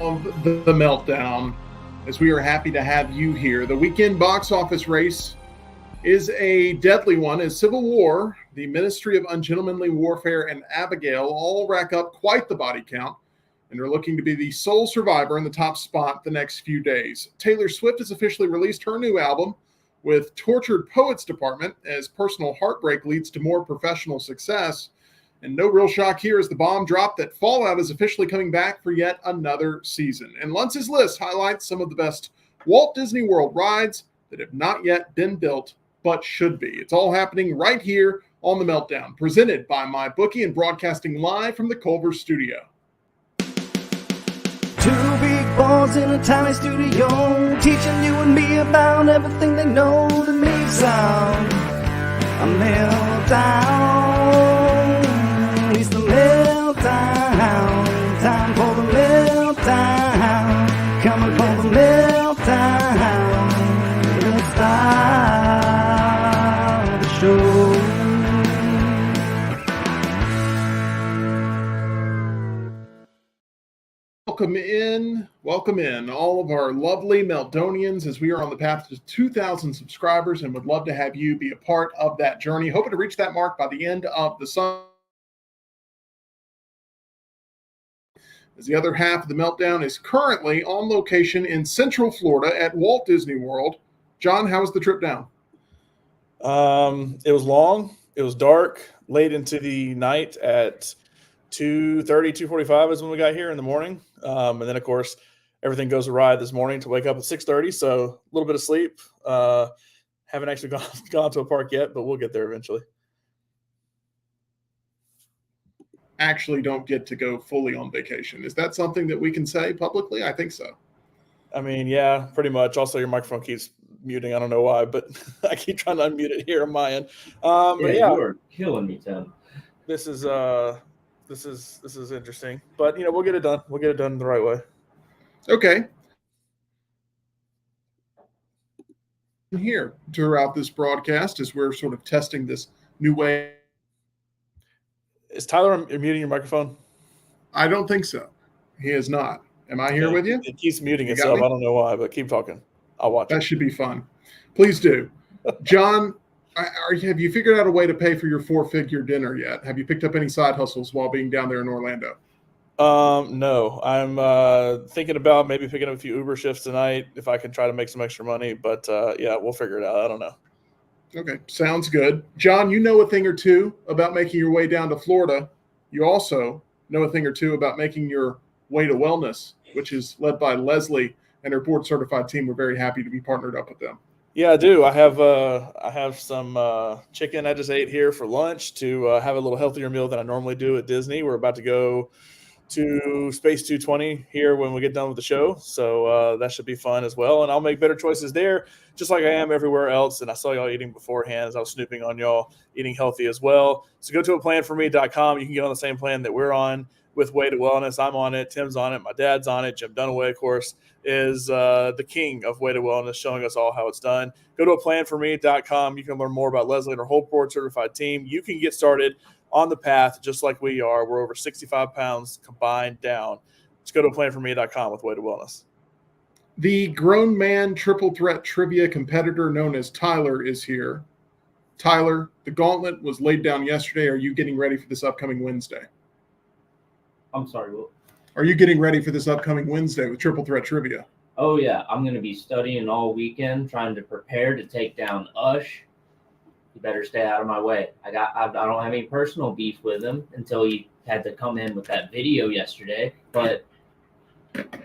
of the Meltdown, as we are happy to have you here. The weekend box office race is a deadly one as Civil War, the Ministry of Ungentlemanly Warfare, and Abigail all rack up quite the body count and are looking to be the sole survivor in the top spot the next few days. Taylor Swift has officially released her new album with Tortured Poets Department as personal heartbreak leads to more professional success. And no real shock here as the bomb dropped that Fallout is officially coming back for yet another season. And Lunce's list highlights some of the best Walt Disney World rides that have not yet been built but should be. It's all happening right here on The Meltdown, presented by MyBookie and broadcasting live from the Culver studio. Two big boys in a tiny studio, teaching you and me about everything they know that makes sound a meltdown. It's the meltdown, time for the meltdown, coming for the meltdown. Let's start the show. Welcome in, all of our lovely Meltdonians, as we are on the path to 2,000 subscribers and would love to have you be a part of that journey. Hoping to reach that mark by the end of the summer. As the other half of the Meltdown is currently on location in Central Florida at Walt Disney World. John, how was the trip down? It was long. It was dark, late into the night at 2:30, 2:45 is when we got here in the morning. And then, of course, everything goes awry this morning to wake up at 6:30. So a little bit of sleep. Haven't actually gone to a park yet, but we'll get there eventually. Actually don't get to go fully on vacation. Is that something that we can say publicly? I think so. I mean, yeah, pretty much. Also, your microphone keeps muting. I don't know why, but I keep trying to unmute it here on my end. But yeah, you are killing me, Tim. This is interesting, but we'll get it done. We'll get it done the right way. Okay. Here throughout this broadcast, as we're sort of testing this new way. Is Tyler muting your microphone? I don't think so. He is not. Am I here with you? It keeps muting itself. I don't know why, but keep talking. I'll watch that. Should be fun. Please do. John, have you figured out a way to pay for your four-figure dinner yet? Have you picked up any side hustles while being down there in Orlando? No. I'm thinking about maybe picking up a few Uber shifts tonight if I can try to make some extra money. But, yeah, we'll figure it out. I don't know. Okay, sounds good. John, you know a thing or two about making your way down to Florida. You also know a thing or two about making your way to wellness, which is led by Leslie and her board-certified team. We're very happy to be partnered up with them. Yeah, I do. I have some chicken I just ate here for lunch to have a little healthier meal than I normally do at Disney. We're about to go to Space 220 here when we get done with the show. So that should be fun as well. And I'll make better choices there, just like I am everywhere else. And I saw y'all eating beforehand as I was snooping on y'all eating healthy as well. So go to aplanforme.com. You can get on the same plan that we're on with Way to Wellness. I'm on it. Tim's on it. My dad's on it. Jim Dunaway, of course, is the king of Way to Wellness, showing us all how it's done. Go to aplanforme.com. You can learn more about Leslie and her whole board certified team. You can get started on the path just like we are. We're over 65 pounds combined down. Just go to aplanforme.com with Way to Wellness. The grown man triple threat trivia competitor known as Tyler is here. Tyler, the gauntlet was laid down yesterday. Are you getting ready for this upcoming Wednesday? I'm sorry, Will. Are you getting ready for this upcoming Wednesday with triple threat trivia? Oh, yeah. I'm going to be studying all weekend, trying to prepare to take down Ush. You better stay out of my way. I don't have any personal beef with him until he had to come in with that video yesterday, but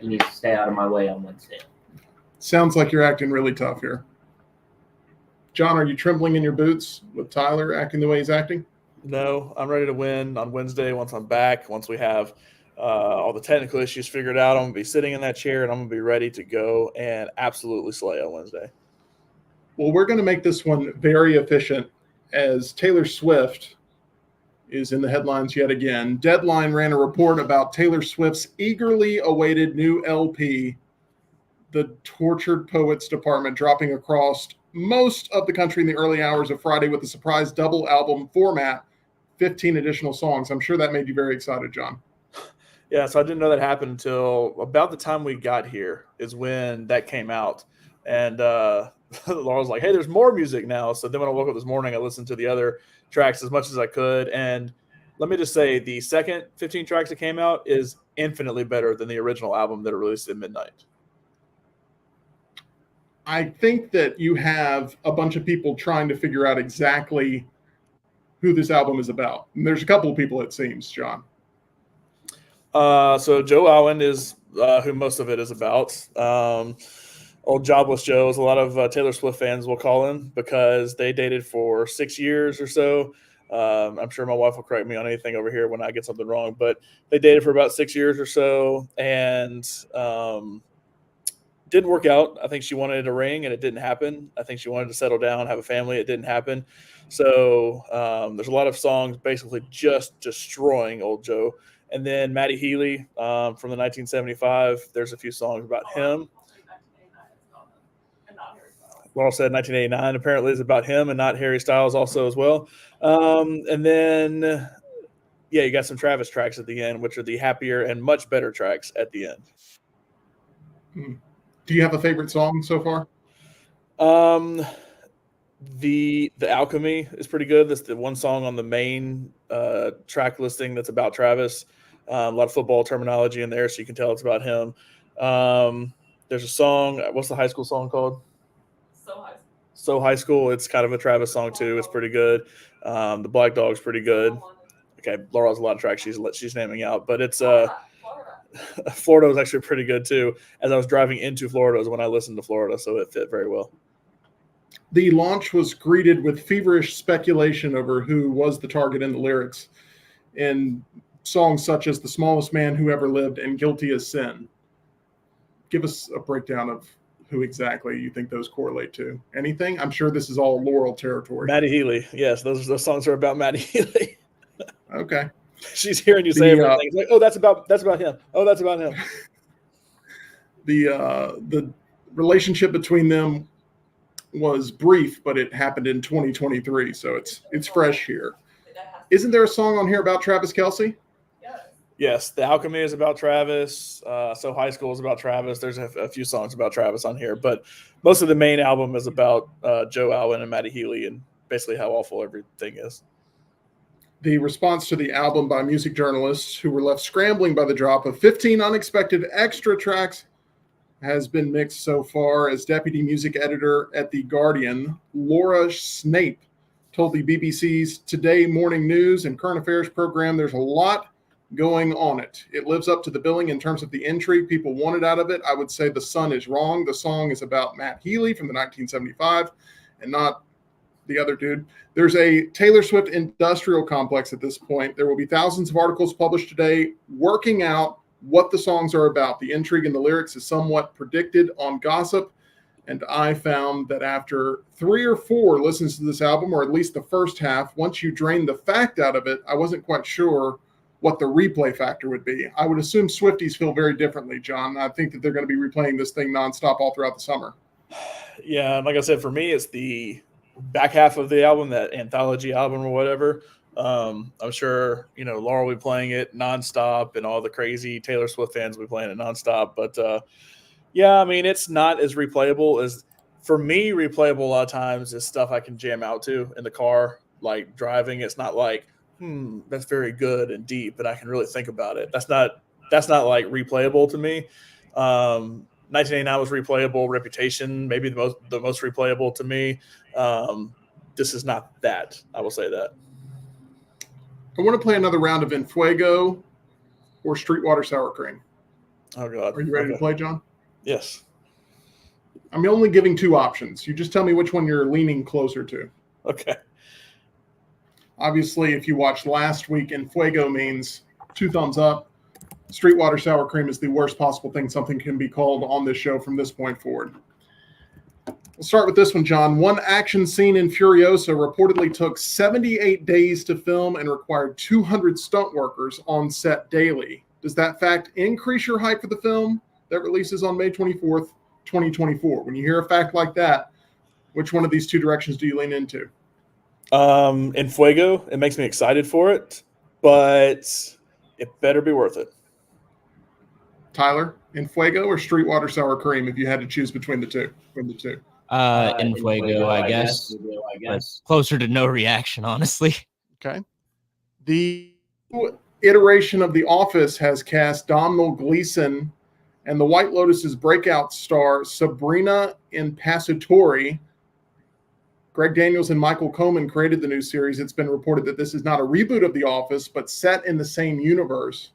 he needs to stay out of my way on Wednesday. Sounds like you're acting really tough here. John, are you trembling in your boots with Tyler acting the way he's acting? No, I'm ready to win on Wednesday once I'm back. Once we have all the technical issues figured out, I'm going to be sitting in that chair and I'm going to be ready to go and absolutely slay on Wednesday. Well, we're going to make this one very efficient as Taylor Swift is in the headlines yet again. Deadline ran a report about Taylor Swift's eagerly awaited new LP, The Tortured Poets Department, dropping across most of the country in the early hours of Friday with a surprise double album format, 15 additional songs. I'm sure that made you very excited, John. Yeah, so I didn't know that happened until about the time we got here is when that came out. And Laurel's like, hey, there's more music now. So then when I woke up this morning, I listened to the other tracks as much as I could. And let me just say, the second 15 tracks that came out is infinitely better than the original album that released at midnight. I think that you have a bunch of people trying to figure out exactly who this album is about. And there's a couple of people, it seems, John. So Joe Alwyn is who most of it is about. Old Jobless Joe, as a lot of Taylor Swift fans will call him, because they dated for 6 years or so. I'm sure my wife will correct me on anything over here when I get something wrong, but they dated for about 6 years or so, and didn't work out. I think she wanted a ring, and it didn't happen. I think she wanted to settle down, have a family. It didn't happen. So there's a lot of songs basically just destroying old Joe. And then Matty Healy from the 1975, there's a few songs about him. Laurel said 1989 apparently is about him and not Harry Styles also as well. And then, yeah, you got some Travis tracks at the end, which are the happier and much better tracks at the end. Do you have a favorite song so far? The Alchemy is pretty good. That's the one song on the main track listing that's about Travis. A lot of football terminology in there, so you can tell it's about him. There's a song. What's the high school song called? So High School. It's kind of a Travis song too. It's pretty good. The Black Dog's pretty good. Okay, Laurel has a lot of tracks she's naming out, but it's Florida was actually pretty good too. As I was driving into Florida is when I listened to Florida, so it fit very well. The launch was greeted with feverish speculation over who was the target in the lyrics, in songs such as The Smallest Man Who Ever Lived and Guilty as Sin. Give us a breakdown of who exactly you think those correlate to. Anything? I'm sure this is all Laurel territory. Matty Healy. Yes, those songs are about Matty Healy. Okay. She's hearing you say everything. It's like, oh, that's about him. Oh, that's about him. The relationship between them was brief, but it happened in 2023, so it's fresh here. Isn't there a song on here about Travis Kelce? Yes, The Alchemy is about Travis. So High School is about Travis. There's a few songs about Travis on here, but most of the main album is about Joe Alwyn and Matty Healy and basically how awful everything is. The response to the album by music journalists who were left scrambling by the drop of 15 unexpected extra tracks has been mixed so far, as deputy music editor at The Guardian, Laura Snape, told the BBC's Today Morning News and Current Affairs program there's a lot going on it. It lives up to the billing in terms of the intrigue people wanted out of it. I would say the Sun is wrong. The song is about Matt Healy from the 1975 and not the other dude. There's a Taylor Swift industrial complex at this point. There will be thousands of articles published today working out what the songs are about. The intrigue in the lyrics is somewhat predicted on Gossip, and I found that after 3 or 4 listens to this album, or at least the first half, once you drain the fact out of it, I wasn't quite sure what the replay factor would be. I would assume Swifties feel very differently, John. I think that they're going to be replaying this thing nonstop all throughout the summer. Yeah, and like I said, for me, it's the back half of the album, that anthology album or whatever. I'm sure, Laurel will be playing it nonstop and all the crazy Taylor Swift fans will be playing it nonstop. But yeah, I mean, it's not as replayable as, for me, replayable a lot of times is stuff I can jam out to in the car, like driving. It's not like, that's very good and deep, and I can really think about it. That's not like replayable to me. 1989 was replayable. Reputation, maybe the most replayable to me. This is not that. I will say that. I want to play another round of Infuego or Streetwater Sour Cream. Oh, God. Are you ready to play, John? Yes. I'm only giving 2 options. You just tell me which one you're leaning closer to. Okay. Obviously, if you watched last week, Infuego means 2 thumbs up. Streetwater Sour Cream is the worst possible thing something can be called on this show from this point forward. We'll start with this one, John. One action scene in Furiosa reportedly took 78 days to film and required 200 stunt workers on set daily. Does that fact increase your hype for the film that releases on May 24th, 2024? When you hear a fact like that, which one of these 2 directions do you lean into? Infuego, it makes me excited for it, but it better be worth it. Tyler, Infuego or Streetwater Sour Cream if you had to choose between the two? Infuego, I guess. But closer to no reaction, honestly. Okay. The iteration of The Office has cast Domhnall Gleeson and The White Lotus's breakout star Sabrina Impassatori. Greg Daniels and Michael Coleman created the new series. It's been reported that this is not a reboot of The Office, but set in the same universe.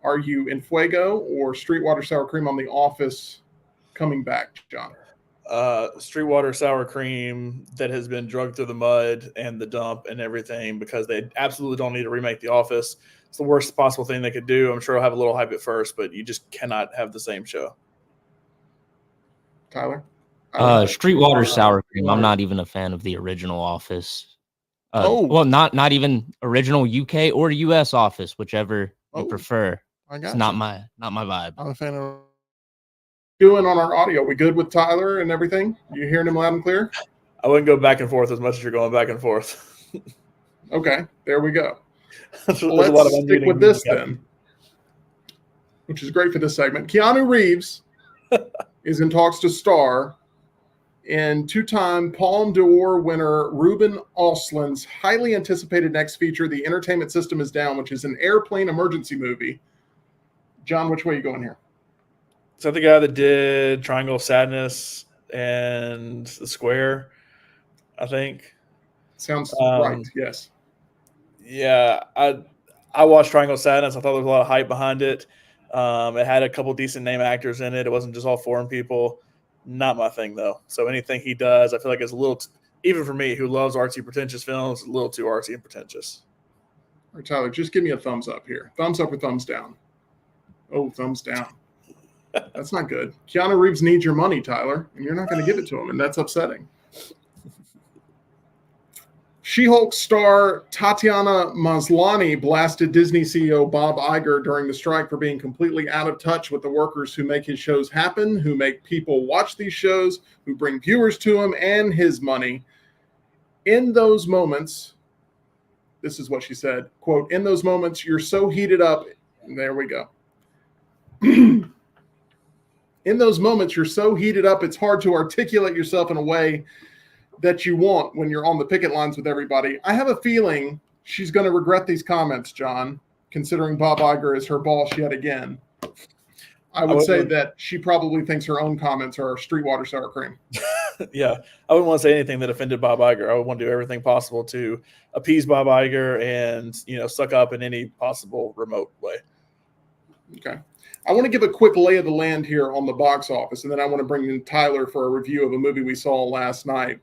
Are you Infuego or Streetwater Sour Cream on The Office coming back, John? Streetwater Sour Cream that has been drugged through the mud and the dump and everything because they absolutely don't need to remake The Office. It's the worst possible thing they could do. I'm sure I'll have a little hype at first, but you just cannot have the same show. Tyler? Streetwater Sour Cream. I'm not even a fan of the original Office. Well, not even original UK or US Office, whichever you prefer. It's not my vibe. I'm a fan of doing on our audio. We good with Tyler and everything? You hearing him loud and clear? I wouldn't go back and forth as much as you're going back and forth. Okay, there we go. Let's stick with this then, which is great for this segment. Keanu Reeves is in talks to star in two-time Palme d'Or winner Ruben Östlund's highly anticipated next feature, The Entertainment System is Down, which is an airplane emergency movie. John, which way are you going here? Is that the guy that did Triangle of Sadness and The Square, I think? Sounds right, yes. Yeah, I watched Triangle of Sadness. I thought there was a lot of hype behind it. It had a couple decent name actors in it. It wasn't just all foreign people. Not my thing, though. So anything he does, I feel like it's a little, even for me, who loves artsy, pretentious films, a little too artsy and pretentious. All right, Tyler, just give me a thumbs up here. Thumbs up or thumbs down? Oh, thumbs down. That's not good. Keanu Reeves needs your money, Tyler, and you're not going to give it to him, and that's upsetting. She-Hulk star Tatiana Maslany blasted Disney CEO Bob Iger during the strike for being completely out of touch with the workers who make his shows happen, who make people watch these shows, who bring viewers to him and his money. In those moments, this is what she said, quote, "In those moments, you're so heated up." There we go. In those moments, you're so heated up, it's hard to articulate yourself in a way that you want when you're on the picket lines with everybody. I have a feeling she's going to regret these comments, John, considering Bob Iger is her boss yet again. I would say that she probably thinks her own comments are Streetwater Sour Cream. Yeah, I wouldn't want to say anything that offended Bob Iger. I would want to do everything possible to appease Bob Iger and, suck up in any possible remote way. Okay. I want to give a quick lay of the land here on the box office, and then I want to bring in Tyler for a review of a movie we saw last night.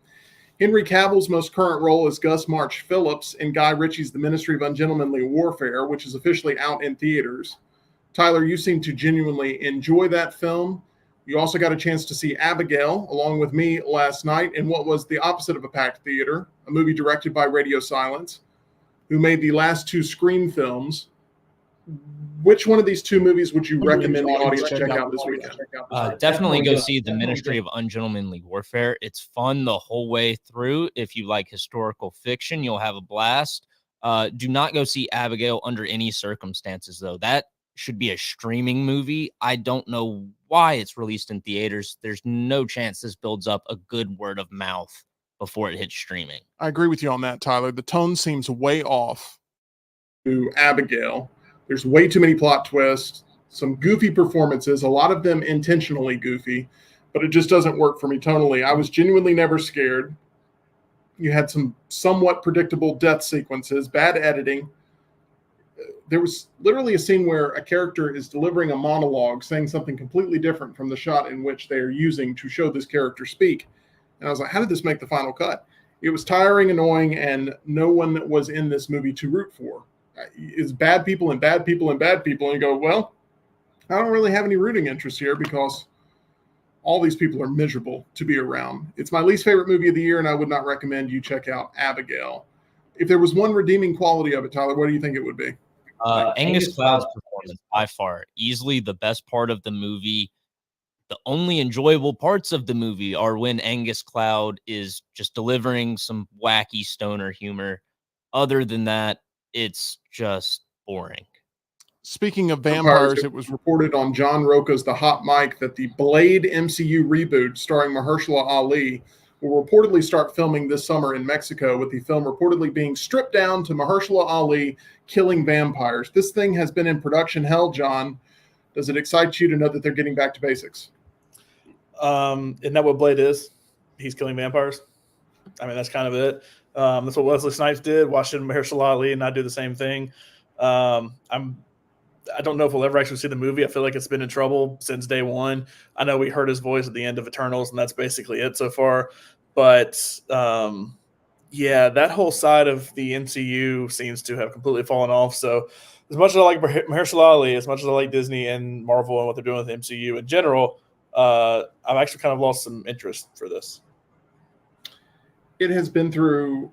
Henry Cavill's most current role is Gus March Phillips in Guy Ritchie's The Ministry of Ungentlemanly Warfare, which is officially out in theaters. Tyler, you seem to genuinely enjoy that film. You also got a chance to see Abigail along with me last night in what was the opposite of a packed theater, a movie directed by Radio Silence, who made the last two Scream films. Which one of these two movies would you recommend the audience check out this weekend? Definitely go see The Ministry of Ungentlemanly Warfare. It's fun the whole way through. If you like historical fiction, you'll have a blast. Do not go see Abigail under any circumstances, though. That should be a streaming movie. I don't know why it's released in theaters. There's no chance this builds up a good word of mouth before it hits streaming. I agree with you on that, Tyler. The tone seems way off to Abigail. There's way too many plot twists, some goofy performances, a lot of them intentionally goofy, but it just doesn't work for me tonally. I was genuinely never scared. You had some somewhat predictable death sequences, bad editing. There was literally a scene where a character is delivering a monologue, saying something completely different from the shot in which they are using to show this character speak. And I was like, how did this make the final cut? It was tiring, annoying, and no one was in this movie to root for. It's bad people and bad people and bad people. And you go, well, I don't really have any rooting interest here because all these people are miserable to be around. It's my least favorite movie of the year, and I would not recommend you check out Abigail. If there was one redeeming quality of it, Tyler, what do you think it would be? Angus Cloud's performance, by far, easily the best part of the movie. The only enjoyable parts of the movie are when Angus Cloud is just delivering some wacky stoner humor. Other than that, it's just boring. Speaking of vampires, it was reported on John Roca's The Hot Mic that the Blade MCU reboot starring Mahershala Ali will reportedly start filming this summer in Mexico, with the film reportedly being stripped down to Mahershala Ali killing vampires. This thing has been in production hell, John. Does it excite you to know that they're getting back to basics? Isn't that what Blade is? He's killing vampires. I mean, that's kind of it. That's what Wesley Snipes did. Why shouldn't Mahershala Ali not do the same thing? I don't know if we'll ever actually see the movie. I feel like it's been in trouble since day one. I know we heard his voice at the end of Eternals, and that's basically it so far. But yeah, that whole side of the MCU seems to have completely fallen off. So as much as I like Mahershala Ali, as much as I like Disney and Marvel and what they're doing with the MCU in general, I've actually kind of lost some interest for this. It has been through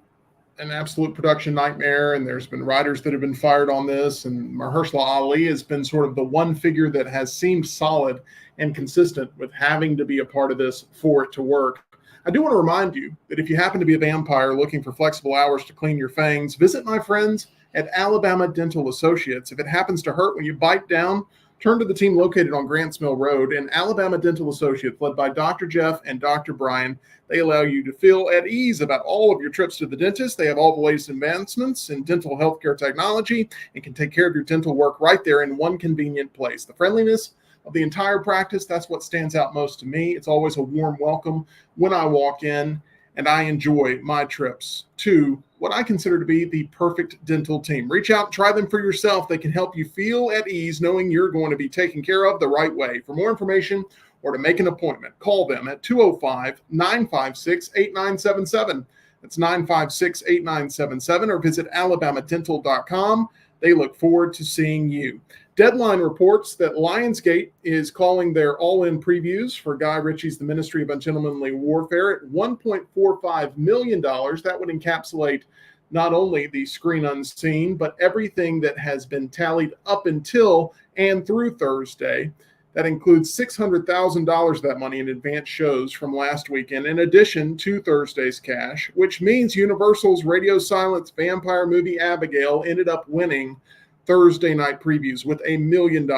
an absolute production nightmare, and there's been writers that have been fired on this, and Mahershala Ali has been sort of the one figure that has seemed solid and consistent with having to be a part of this for it to work. I do want to remind you that if you happen to be a vampire looking for flexible hours to clean your fangs, visit my friends at Alabama Dental Associates. If it happens to hurt when you bite down, turn to the team located on Grants Mill Road. And Alabama Dental Associates, led by Dr. Jeff and Dr. Brian, they allow you to feel at ease about all of your trips to the dentist. They have all the latest advancements in dental healthcare technology and can take care of your dental work right there in one convenient place. The friendliness of the entire practice, that's what stands out most to me. It's always a warm welcome when I walk in, and I enjoy my trips to what I consider to be the perfect dental team. Reach out and try them for yourself. They can help you feel at ease knowing you're going to be taken care of the right way. For more information or to make an appointment, call them at 205-956-8977. That's 956-8977, or visit alabamadental.com. They look forward to seeing you. Deadline reports that Lionsgate is calling their all-in previews for Guy Ritchie's The Ministry of Ungentlemanly Warfare at $1.45 million. That would encapsulate not only the screen unseen, but everything that has been tallied up until and through Thursday. That includes $600,000 of that money in advance shows from last weekend, in addition to Thursday's cash, which means Universal's radio silence vampire movie Abigail ended up winning Thursday night previews with $1 million.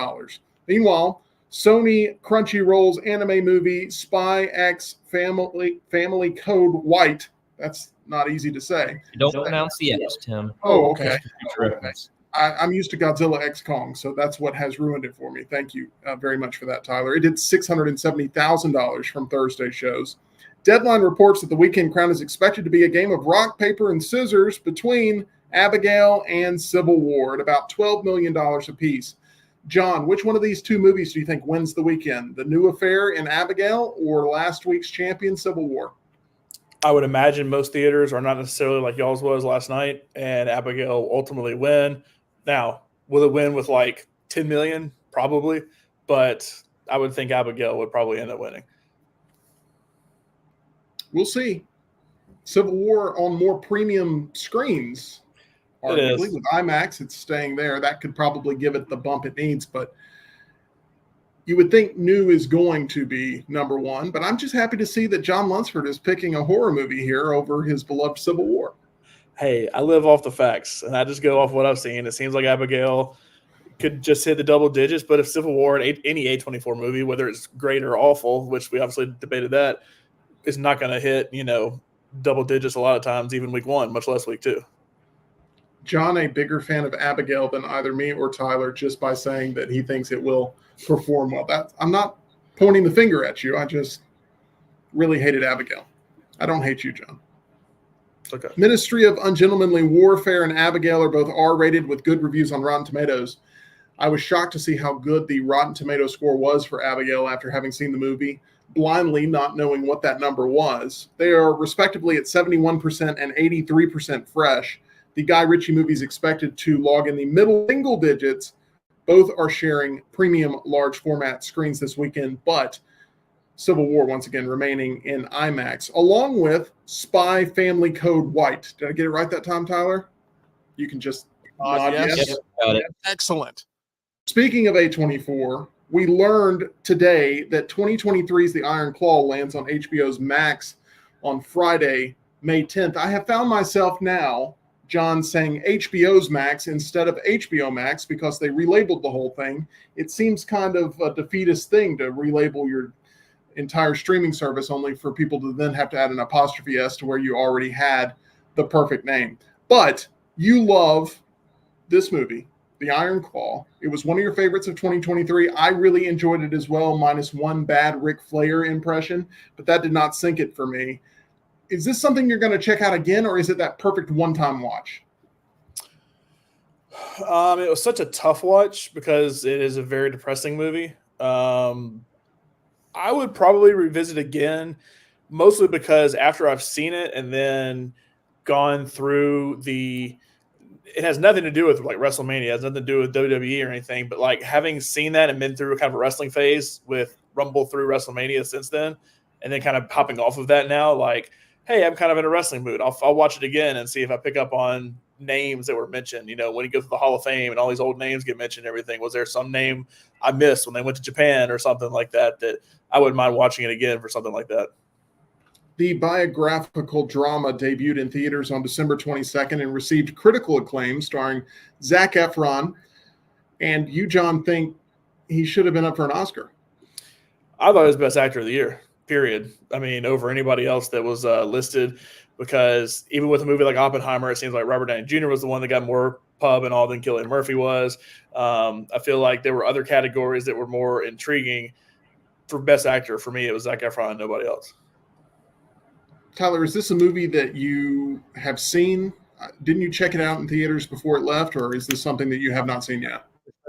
Meanwhile, Sony Crunchyroll's anime movie Spy X Family Code White, that's not easy to say. Don't pronounce the X, Tim. Oh, okay. I'm used to Godzilla X Kong, so that's what has ruined it for me. Thank you very much for that, Tyler. It did $670,000 from Thursday shows. Deadline reports that the Weekend Crown is expected to be a game of rock, paper, and scissors between Abigail and Civil War at about $12 million apiece. John, which one of these two movies do you think wins the weekend? The New Affair in Abigail or last week's champion, Civil War? I would imagine most theaters are not necessarily like y'all's was last night, and Abigail will ultimately win. Now, will it win with like 10 million? Probably, but I would think Abigail would probably end up winning. We'll see. Civil War on more premium screens. Arguably, with IMAX, it's staying there. That could probably give it the bump it needs, but you would think New is going to be number one. But I'm just happy to see that John Lunsford is picking a horror movie here over his beloved Civil War. Hey, I live off the facts, and I just go off what I've seen. It seems like Abigail could just hit the double digits, but if Civil War, any A24 movie, whether it's great or awful, which we obviously debated that, is not going to hit, double digits a lot of times, even week one, much less week two. John, a bigger fan of Abigail than either me or Tyler, just by saying that he thinks it will perform well. I'm not pointing the finger at you. I just really hated Abigail. I don't hate you, John. Okay. Ministry of Ungentlemanly Warfare and Abigail are both R-rated with good reviews on Rotten Tomatoes. I was shocked to see how good the Rotten Tomato score was for Abigail after having seen the movie, blindly not knowing what that number was. They are respectively at 71% and 83% fresh. The Guy Ritchie movie is expected to log in the middle single digits. Both are sharing premium large format screens this weekend, but Civil War once again remaining in IMAX, along with Spy Family Code White. Did I get it right that time, Tyler? You can just nod yes. Yep, got it. Excellent. Speaking of A24, we learned today that 2023's The Iron Claw lands on HBO's Max on Friday, May 10th. I have found myself now John saying HBO's Max instead of HBO Max because they relabeled the whole thing. It seems kind of a defeatist thing to relabel your entire streaming service only for people to then have to add an apostrophe S to where you already had the perfect name. But you love this movie, The Iron Claw. It was one of your favorites of 2023. I really enjoyed it as well, minus one bad Ric Flair impression, but that did not sink it for me. Is this something you're going to check out again, or is it that perfect one-time watch? It was such a tough watch because it is a very depressing movie. I would probably revisit again, mostly because after I've seen it and then gone through it has nothing to do with like WrestleMania. It has nothing to do with WWE or anything, but like having seen that and been through a kind of a wrestling phase with Rumble through WrestleMania since then, and then kind of popping off of that now, like, hey, I'm kind of in a wrestling mood. I'll watch it again and see if I pick up on names that were mentioned. You know, when you go to the Hall of Fame and all these old names get mentioned and everything, was there some name I missed when they went to Japan or something like that I wouldn't mind watching it again for something like that. The biographical drama debuted in theaters on December 22nd and received critical acclaim, starring Zac Efron. And you, John, think he should have been up for an Oscar? I thought he was Best Actor of the Year, period. I mean, over anybody else that was listed, because even with a movie like Oppenheimer, it seems like Robert Downey Jr. was the one that got more pub and all than Cillian Murphy was. I feel like there were other categories that were more intriguing. For Best Actor, for me, it was Zac Efron and nobody else. Tyler, is this a movie that you have seen? Didn't you check it out in theaters before it left, or is this something that you have not seen yet?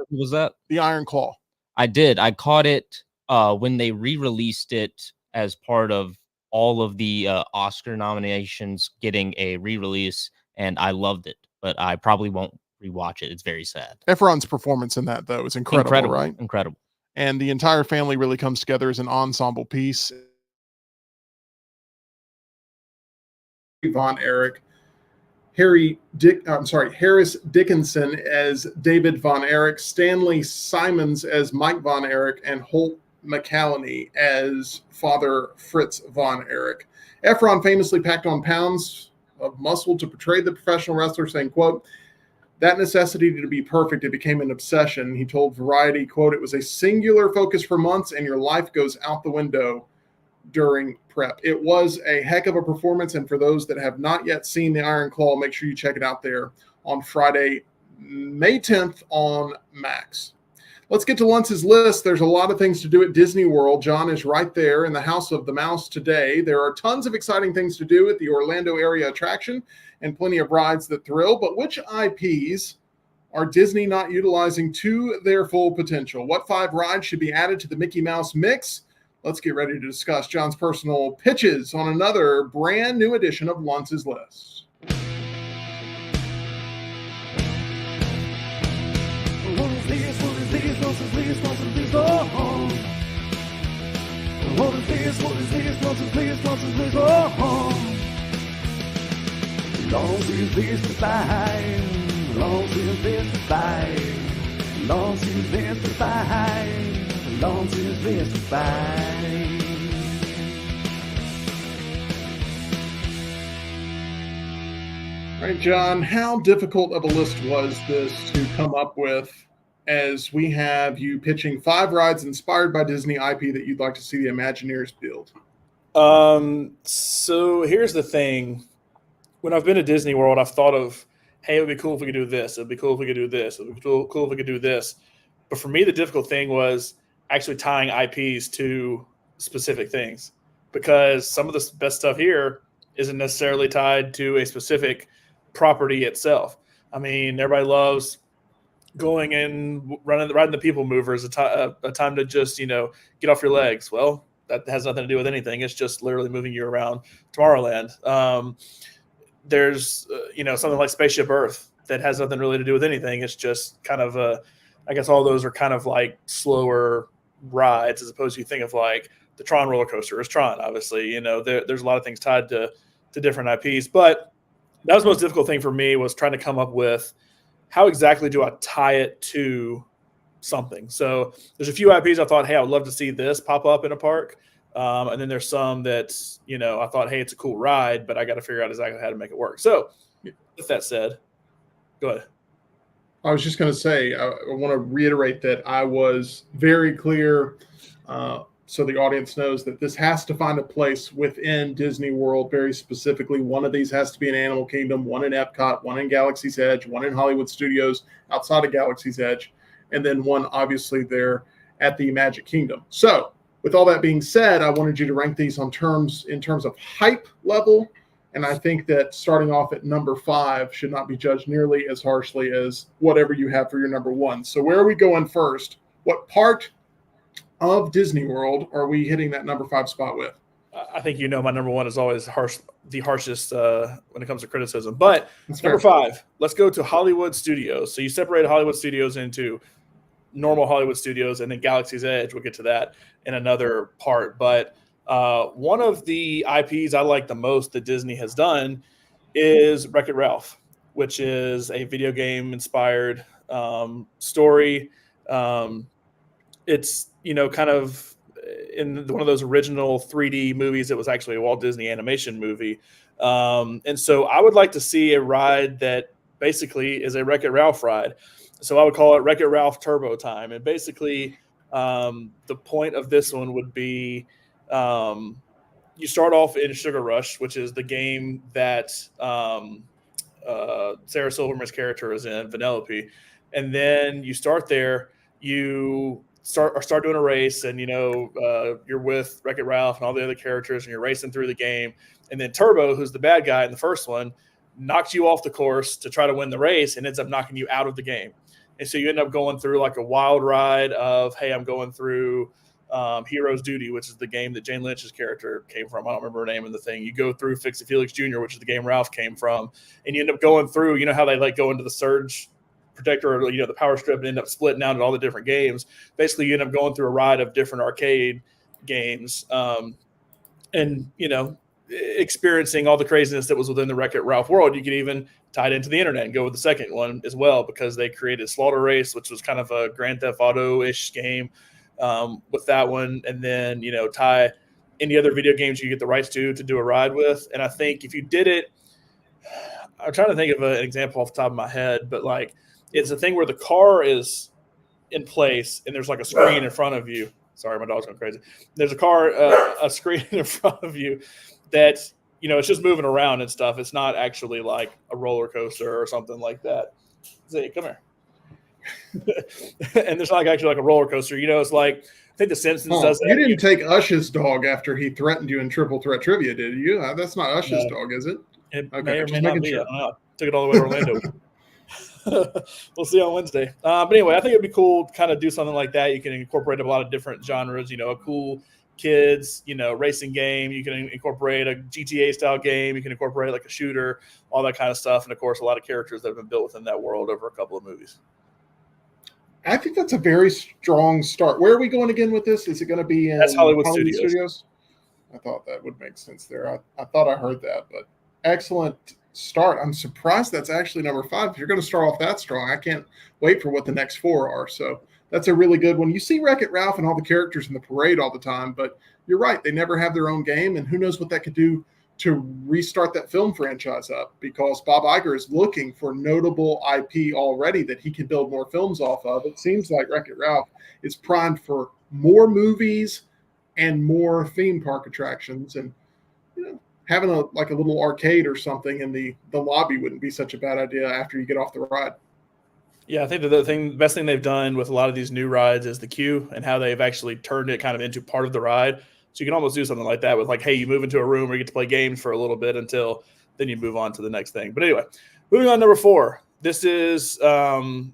Was that The Iron Claw? I did. I caught it when they re-released it as part of all of the Oscar nominations getting a re-release, and I loved it. But I probably won't rewatch it. It's very sad. Efron's performance in that, though, is incredible, right? Incredible. And the entire family really comes together as an ensemble piece. Von Erich, Harris Dickinson as David Von Erich, Stanley Simons as Mike Von Erich, and Holt McCallany as Father Fritz Von Erich. Efron famously packed on pounds of muscle to portray the professional wrestler, saying, quote, "That necessity to be perfect, it became an obsession." He told Variety, quote, "It was a singular focus for months and your life goes out the window during prep." It was a heck of a performance, and for those that have not yet seen The Iron Claw, make sure you check it out there on Friday, May 10th on Max. Let's get to Lunce's list. There's a lot of things to do at Disney World. John is right there in the House of the Mouse today. There are tons of exciting things to do at the Orlando area attraction and plenty of rides that thrill, but which IPs are Disney not utilizing to their full potential? What 5 rides should be added to the Mickey Mouse mix? Let's get ready to discuss John's personal pitches on another brand new edition of Lunce's List. All right, John, how difficult of a list was this to come up with, as we have you pitching 5 rides inspired by Disney IP that you'd like to see the Imagineers build? So here's the thing. When I've been to Disney World, I've thought of, hey, it would be cool if we could do this. It would be cool if we could do this. It would be cool if we could do this. But for me, the difficult thing was actually tying IPs to specific things, because some of the best stuff here isn't necessarily tied to a specific property itself. I mean, everybody loves going and riding the People Mover as a time to just, get off your legs. Well, that has nothing to do with anything. It's just literally moving you around Tomorrowland. There's, something like Spaceship Earth that has nothing really to do with anything. It's just kind of I guess all those are kind of like slower rides, as opposed to you think of like the Tron roller coaster is Tron, obviously. There's a lot of things tied to different IPs. But that was the most difficult thing for me, was trying to come up with how exactly do I tie it to something. So there's a few IPs I thought, hey, I would love to see this pop up in a park. And then there's some that, I thought, hey, it's a cool ride, but I got to figure out exactly how to make it work. So the with that said, go ahead. I was just going to say, I want to reiterate that I was very clear, so the audience knows that this has to find a place within Disney World. Very specifically, one of these has to be in Animal Kingdom, one in Epcot, one in Galaxy's Edge, one in Hollywood Studios outside of Galaxy's Edge, and then one obviously there at the Magic Kingdom. So with all that being said, I wanted you to rank these in terms of hype level. And I think that starting off at number 5 should not be judged nearly as harshly as whatever you have for your number 1. So where are we going first? What part of Disney World are we hitting that number 5 spot with? I think my number 1 is always the harshest when it comes to criticism. But That's number fair. 5, let's go to Hollywood Studios. So you separate Hollywood Studios into normal Hollywood Studios and then Galaxy's Edge. We'll get to that in another part. But one of the IPs I like the most that Disney has done is Wreck-It Ralph, which is a video game inspired story. It's, kind of in one of those original 3D movies. It was actually a Walt Disney animation movie. And so I would like to see a ride that basically is a Wreck-It Ralph ride. So I would call it Wreck-It Ralph Turbo Time. And basically the point of this one would be, you start off in Sugar Rush, which is the game that Sarah Silverman's character is in, Vanellope. And then you start there, you start doing a race, and you're with Wreck-It Ralph and all the other characters, and you're racing through the game. And then Turbo, who's the bad guy in the first one, knocks you off the course to try to win the race and ends up knocking you out of the game. And so you end up going through like a wild ride of, hey, I'm going through Hero's Duty, which is the game that Jane Lynch's character came from. I don't remember her name in the thing. You go through Fix It Felix Jr., which is the game Ralph came from, and you end up going through, how they go into the Surge Protector or the power strip and end up splitting out at all the different games. Basically, you end up going through a ride of different arcade games, and experiencing all the craziness that was within the Wreck-It Ralph world. You could even tie it into the internet and go with the second one as well, because they created Slaughter Race, which was kind of a Grand Theft Auto-ish game with that one, and then tie any other video games you get the rights to do a ride with. And I think if you did it, I'm trying to think of an example off the top of my head, but like it's a thing where the car is in place and there's like a screen in front of you. Sorry, my dog's going crazy. There's a screen in front of you that it's just moving around and stuff. It's not actually like a roller coaster or something like that. Zay, come here. And there's not actually like a roller coaster. It's like, I think The Simpsons does that. You didn't take Ush's dog after he threatened you in Triple Threat Trivia, did you? That's not Ush's dog, is it? It Okay, may or just may not making be. sure. I don't know. Took it all the way to Orlando. We'll see on Wednesday. But anyway, I think it'd be cool to kind of do something like that. You can incorporate a lot of different genres, a cool kids, racing game. You can incorporate a GTA style game. You can incorporate like a shooter, all that kind of stuff. And of course, a lot of characters that have been built within that world over a couple of movies. I think that's a very strong start. Where are we going again with this? Is it going to be in That's Hollywood Studios? I thought that would make sense there. I thought I heard that, but excellent start. I'm surprised that's actually number 5. If you're going to start off that strong, I can't wait for what the next 4 are. So that's a really good one. You see Wreck-It Ralph and all the characters in the parade all the time, but you're right. They never have their own game, and who knows what that could do to restart that film franchise up, because Bob Iger is looking for notable IP already that he can build more films off of. It seems like Wreck-It Ralph is primed for more movies and more theme park attractions, and having a little arcade or something in the lobby wouldn't be such a bad idea after you get off the ride. Yeah, I think the best thing they've done with a lot of these new rides is the queue and how they've actually turned it kind of into part of the ride. So you can almost do something like that with like, hey, you move into a room where you get to play games for a little bit until then you move on to the next thing. But anyway, moving on to number 4. This is one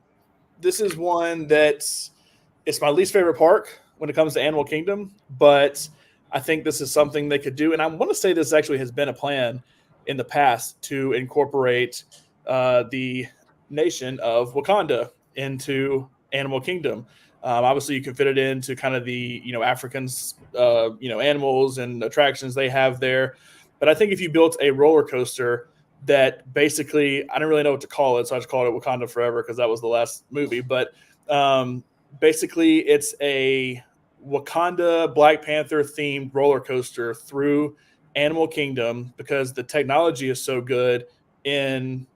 that's it's my least favorite park when it comes to Animal Kingdom, but I think this is something they could do. And I want to say this actually has been a plan in the past to incorporate the nation of Wakanda into Animal Kingdom. Obviously, you can fit it into kind of the Africans, animals and attractions they have there. But I think if you built a roller coaster that basically, I don't really know what to call it, so I just called it Wakanda Forever because that was the last movie. But basically, it's a Wakanda Black Panther themed roller coaster through Animal Kingdom, because the technology is so good in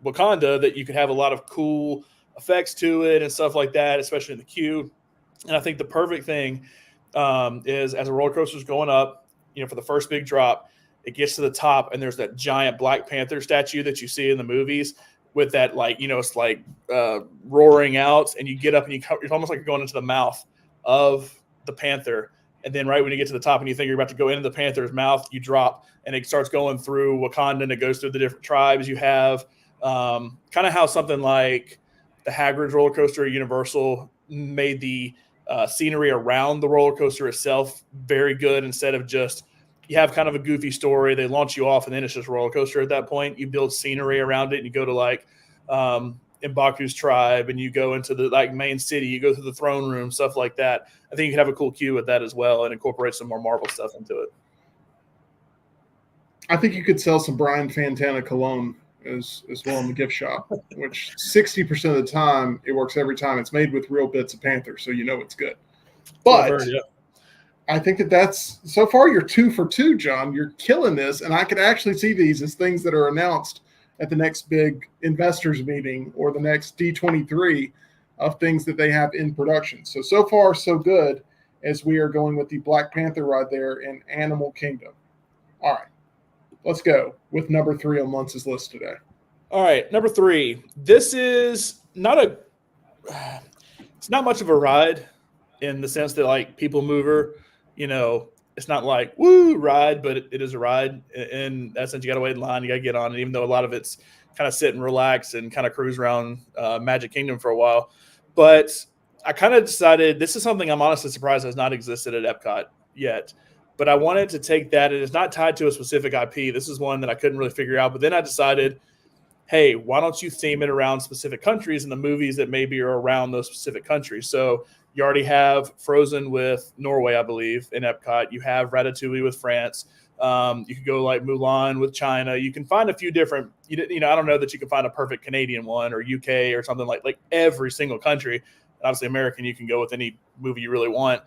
Wakanda that you could have a lot of cool effects to it and stuff like that, especially in the queue. And I think the perfect thing is as a roller coaster is going up, for the first big drop, it gets to the top and there's that giant Black Panther statue that you see in the movies with that, it's like roaring out, and you get up and it's almost like you're going into the mouth of the Panther. And then right when you get to the top and you think you're about to go into the Panther's mouth, you drop and it starts going through Wakanda and it goes through the different tribes. You have kind of how something like the Hagrid's roller coaster at Universal made the scenery around the roller coaster itself very good. Instead of just, you have kind of a goofy story, they launch you off and then it's just a roller coaster at that point. You build scenery around it and you go to M'Baku's tribe and you go into the main city, you go through the throne room, stuff like that. I think you can have a cool queue with that as well and incorporate some more Marvel stuff into it. I think you could sell some Brian Fantana cologne as well in the gift shop, which 60% of the time it works every time. It's made with real bits of Panther, so it's good. But I think that's so far you're 2 for 2, John. You're killing this, and I could actually see these as things that are announced at the next big investors meeting or the next D23 of things that they have in production. So far, so good, as we are going with the Black Panther ride there in Animal Kingdom. All right, let's go with number 3 on Lunce's list today. All right, number 3. This is it's not much of a ride in the sense that People Mover, it's not like woo ride, but it is a ride. In that sense, you got to wait in line, you got to get on it, even though a lot of it's kind of sit and relax and kind of cruise around Magic Kingdom for a while. But I kind of decided this is something I'm honestly surprised has not existed at Epcot yet. But I wanted to take that. It is not tied to a specific IP. This is one that I couldn't really figure out. But then I decided, hey, why don't you theme it around specific countries and the movies that maybe are around those specific countries? So you already have Frozen with Norway, I believe, in Epcot. You have Ratatouille with France. You could go Mulan with China. You can find a few different, I don't know that you can find a perfect Canadian one or UK or something like every single country. Obviously, American, you can go with any movie you really want.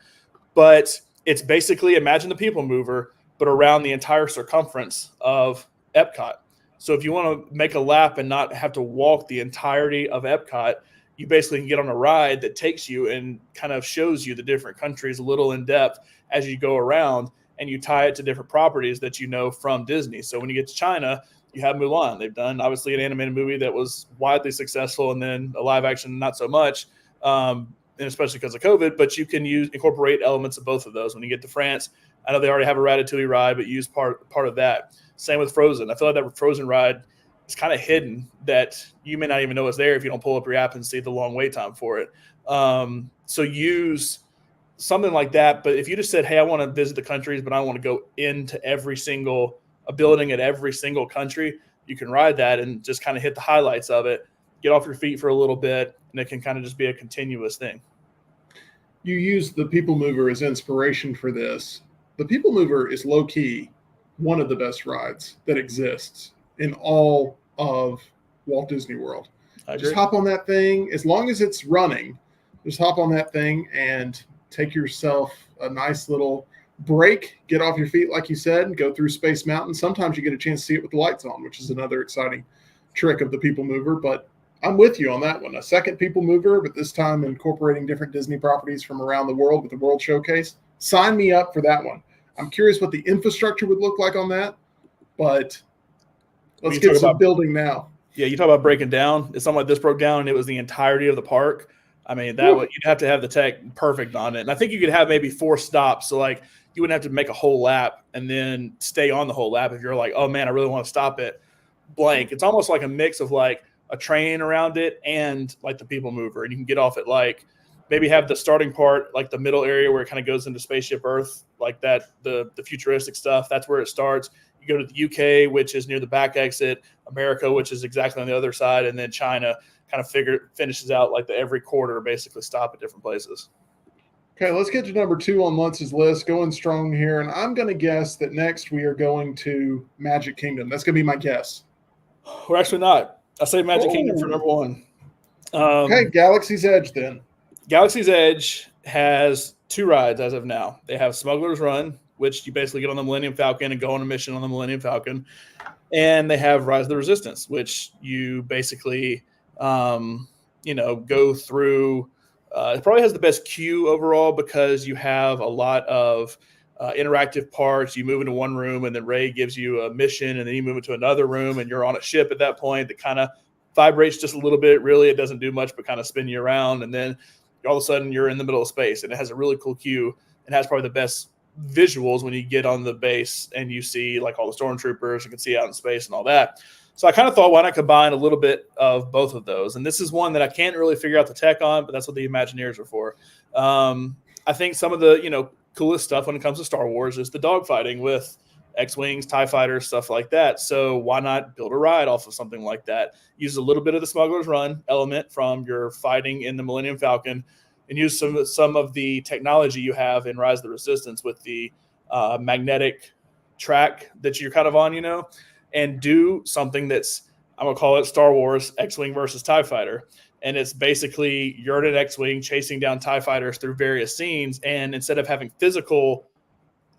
But it's basically imagine the People Mover, but around the entire circumference of Epcot. So if you want to make a lap and not have to walk the entirety of Epcot, you basically can get on a ride that takes you and kind of shows you the different countries a little in depth as you go around, and you tie it to different properties that from Disney. So when you get to China, you have Mulan. They've done obviously an animated movie that was widely successful, and then a live action not so much, and especially because of COVID. But you can incorporate elements of both of those. When you get to France, I know they already have a Ratatouille ride, but use part of that. Same with Frozen. I feel like that Frozen ride is kind of hidden that you may not even know it's there if you don't pull up your app and see the long wait time for it. So use something like that. But if you just said, hey, I want to visit the countries, but I want to go into a building at every single country, you can ride that and just kind of hit the highlights of it, get off your feet for a little bit, and it can kind of just be a continuous thing. You use the People Mover as inspiration for this. The People Mover is low-key one of the best rides that exists in all of Walt Disney World. Just hop on that thing. As long as it's running, just hop on that thing and take yourself a nice little break, get off your feet, like you said, and go through Space Mountain. Sometimes you get a chance to see it with the lights on, which is another exciting trick of the People Mover. But I'm with you on that one. A second People Mover, but this time incorporating different Disney properties from around the world with the World Showcase. Sign me up for that one. I'm curious what the infrastructure would look like on that, but let's get some building now. Yeah, you talk about breaking down. If something like this broke down and it was the entirety of the park, I mean, you'd have to have the tech perfect on it. And I think you could have maybe 4 stops. So, you wouldn't have to make a whole lap and then stay on the whole lap if you're like, oh, man, I really want to stop it. Blank. It's almost like a mix of, a train around it and, the People Mover. And you can get off at, maybe have the starting part, the middle area where it kind of goes into Spaceship Earth, that, the futuristic stuff. That's where it starts. You go to the UK, which is near the back exit, America, which is exactly on the other side, and then China kind of finishes out every quarter, basically stop at different places. Okay, let's get to number 2 on Lunce's list, going strong here. And I'm going to guess that next we are going to Magic Kingdom. That's going to be my guess. We're actually not. I say Magic Kingdom for number 1. Okay, Galaxy's Edge then. Galaxy's Edge has 2 rides as of now. They have Smuggler's Run, which you basically get on the Millennium Falcon and go on a mission on the Millennium Falcon. And they have Rise of the Resistance, which you basically, go through. It probably has the best queue overall because you have a lot of interactive parts. You move into one room, and then Ray gives you a mission, and then you move into another room, and you're on a ship at that point that kind of vibrates just a little bit. Really, it doesn't do much but kind of spin you around, and then all of a sudden you're in the middle of space, and it has a really cool queue. It has probably the best visuals when you get on the base and you see like all the stormtroopers you can see out in space and all that. So I kind of thought, why not combine a little bit of both of those? And this is one that I can't really figure out the tech on, but that's what the Imagineers are for. I think some of the coolest stuff when it comes to Star Wars is the dogfighting with X-Wings, TIE fighters, stuff like that. So why not build a ride off of something like that? Use a little bit of the Smuggler's Run element from your fighting in the Millennium Falcon, and use some of the technology you have in Rise of the Resistance with the magnetic track that you're kind of on, and do something that's, I'm going to call it Star Wars X-Wing versus TIE Fighter. And it's basically you're in an X-Wing chasing down TIE fighters through various scenes. And instead of having physical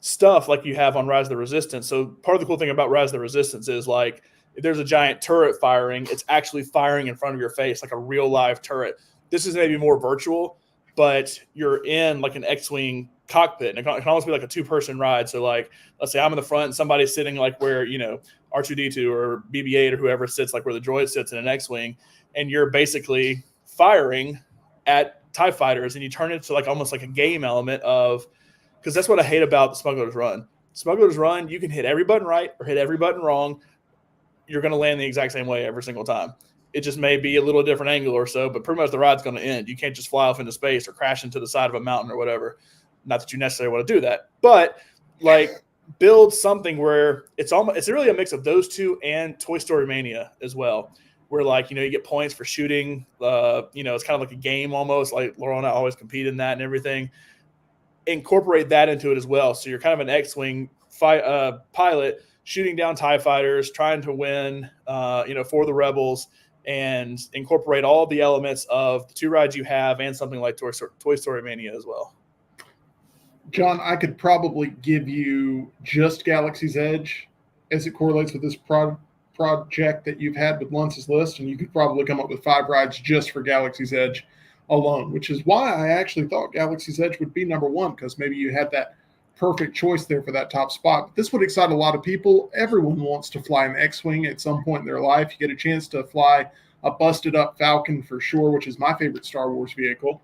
stuff like you have on Rise of the Resistance, so part of the cool thing about Rise of the Resistance is like if there's a giant turret firing, it's actually firing in front of your face like a real live turret. This is maybe more virtual, but you're in like an X-Wing cockpit, and it can almost be like a two-person ride. So like, let's say I'm in the front and somebody's sitting like where, R2-D2 or BB-8 or whoever sits like where the droid sits in an X-Wing, and you're basically firing at TIE fighters, and you turn it to like almost like a game element of, because that's what I hate about the Smuggler's Run. Smuggler's Run, you can hit every button right or hit every button wrong. You're going to land the exact same way every single time. It just may be a little different angle or so, but pretty much the ride's going to end. You can't just fly off into space or crash into the side of a mountain or whatever. Not that you necessarily want to do that, but like build something where it's really a mix of those two and Toy Story Mania as well, where like, you get points for shooting. It's kind of like a game almost, like Laurel and I always compete in that and everything. Incorporate that into it as well. So you're kind of an X-Wing pilot shooting down TIE fighters, trying to win, for the rebels, and incorporate all the elements of the two rides you have and something like Toy Story Mania as well. John, I could probably give you just Galaxy's Edge as it correlates with this project that you've had with Lunce's list, and you could probably come up with 5 rides just for Galaxy's Edge alone, which is why I actually thought Galaxy's Edge would be number 1, because maybe you had that perfect choice there for that top spot. But this would excite a lot of people. Everyone wants to fly an X-Wing at some point in their life. You get a chance to fly a busted up Falcon for sure, which is my favorite Star Wars vehicle.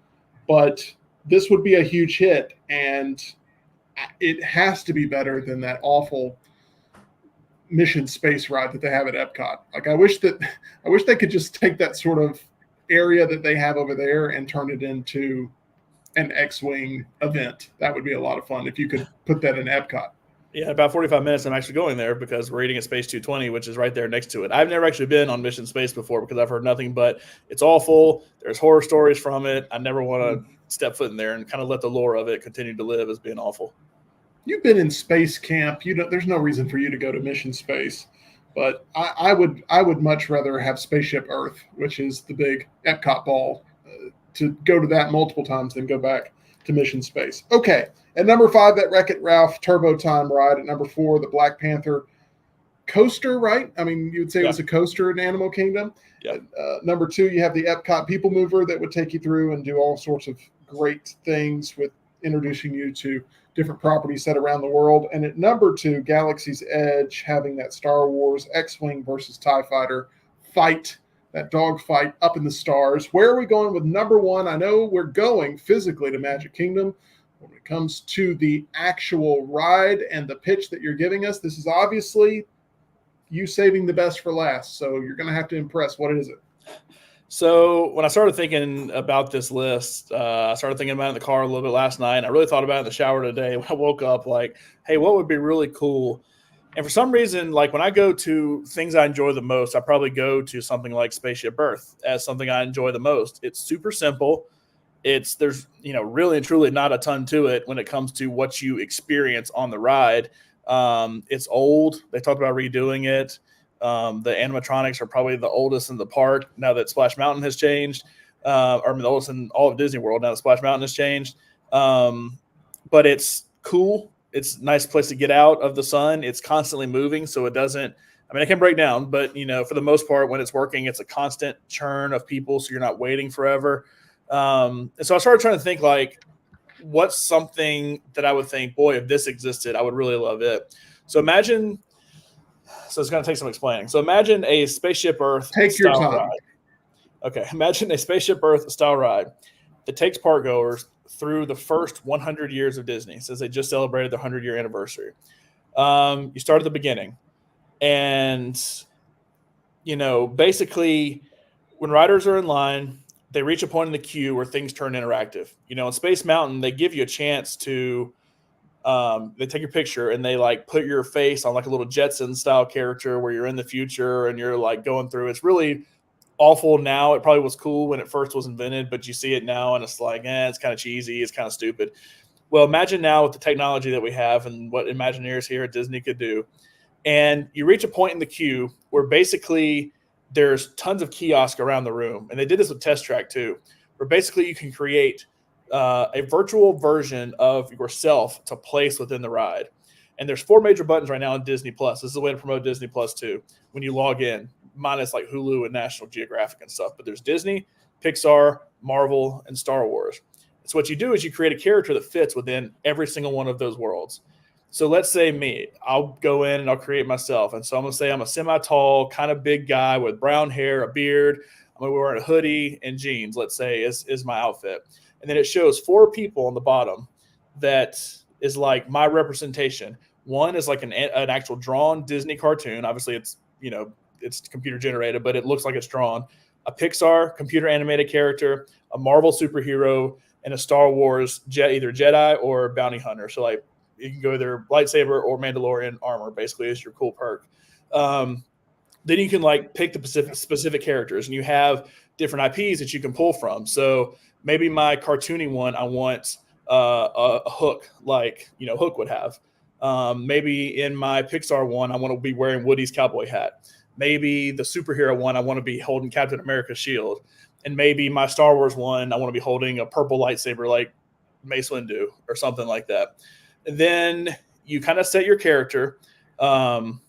But this would be a huge hit, and it has to be better than that awful Mission Space ride that they have at Epcot. Like I wish they could just take that sort of area that they have over there and turn it into an X-Wing event. That would be a lot of fun if you could put that in Epcot. Yeah, about 45 minutes I'm actually going there because we're eating at Space 220, which is right there next to it. I've never actually been on Mission Space before because I've heard nothing but it's awful. There's horror stories from it. I never want to step foot in there and kind of let the lore of it continue to live as being awful. You've been in space camp. There's no reason for you to go to Mission Space, but I would much rather have Spaceship Earth, which is the big Epcot ball, to go to that multiple times than go back to Mission Space. Okay, at number 5, that Wreck-It Ralph Turbo Time ride. At number 4, the Black Panther coaster, right? I mean, you would say it was a coaster in Animal Kingdom. Yeah. Number 2, you have the Epcot People Mover that would take you through and do all sorts of great things with introducing you to different properties set around the world. And at number 2, Galaxy's Edge, having that Star Wars X-Wing versus TIE Fighter fight, that dog fight up in the stars. Where are we going with number 1? I know we're going physically to Magic Kingdom. When it comes to the actual ride and the pitch that you're giving us, this is obviously you saving the best for last. So you're going to have to impress. What is it? So when I started thinking about this list, I started thinking about it in the car a little bit last night. And I really thought about it in the shower today. When I woke up, like, hey, what would be really cool? And for some reason, like when I go to things I enjoy the most, I probably go to something like Spaceship Earth as something I enjoy the most. It's super simple. There's really and truly not a ton to it when it comes to what you experience on the ride. It's old. They talked about redoing it. The animatronics are probably the oldest in the park now that Splash Mountain has changed, or the oldest in all of Disney World now that Splash Mountain has changed. But it's cool. It's a nice place to get out of the sun. It's constantly moving, so it doesn't I mean, it can break down, but for the most part, when it's working, it's a constant churn of people, so you're not waiting forever. And so I started trying to think like, what's something that I would think, boy, if this existed, I would really love it. So imagine. So it's going to take some explaining. So imagine a Spaceship Earth Take your style time. ride. Okay, imagine a Spaceship Earth style ride that takes park goers through the first 100 years of Disney, since they just celebrated their 100-year anniversary. You start at the beginning, and basically, when riders are in line, they reach a point in the queue where things turn interactive. In Space Mountain, they give you a chance to. They take your picture and they like put your face on like a little Jetson style character where you're in the future and you're like going through. It's really awful now. It probably was cool when it first was invented, but you see it now and it's like, it's kind of cheesy. It's kind of stupid. Well, imagine now with the technology that we have and what Imagineers here at Disney could do. And you reach a point in the queue where basically there's tons of kiosks around the room. And they did this with Test Track too, where basically you can create a virtual version of yourself to place within the ride. And there's 4 major buttons right now on Disney Plus. This is a way to promote Disney Plus too. When you log in, minus like Hulu and National Geographic and stuff, but there's Disney, Pixar, Marvel, and Star Wars. So what you do is you create a character that fits within every single one of those worlds. So let's say me, I'll go in and I'll create myself. And so I'm going to say I'm a semi-tall, kind of big guy with brown hair, a beard. I'm going to be wearing a hoodie and jeans, let's say, is my outfit. And then it shows 4 people on the bottom that is like my representation. One is like an actual drawn Disney cartoon. Obviously, it's it's computer generated, but it looks like it's drawn. A Pixar computer animated character, a Marvel superhero, and a Star Wars either Jedi or bounty hunter. So like you can go either lightsaber or Mandalorian armor. Basically, is your cool perk. Then you can like pick the specific characters, and you have different IPs that you can pull from. So maybe my cartoony one, I want a Hook, like Hook would have. Maybe in my Pixar one, I want to be wearing Woody's cowboy hat. Maybe the superhero one, I want to be holding Captain America's shield. And maybe my Star Wars one, I want to be holding a purple lightsaber like Mace Windu or something like that. And then you kind of set your character. And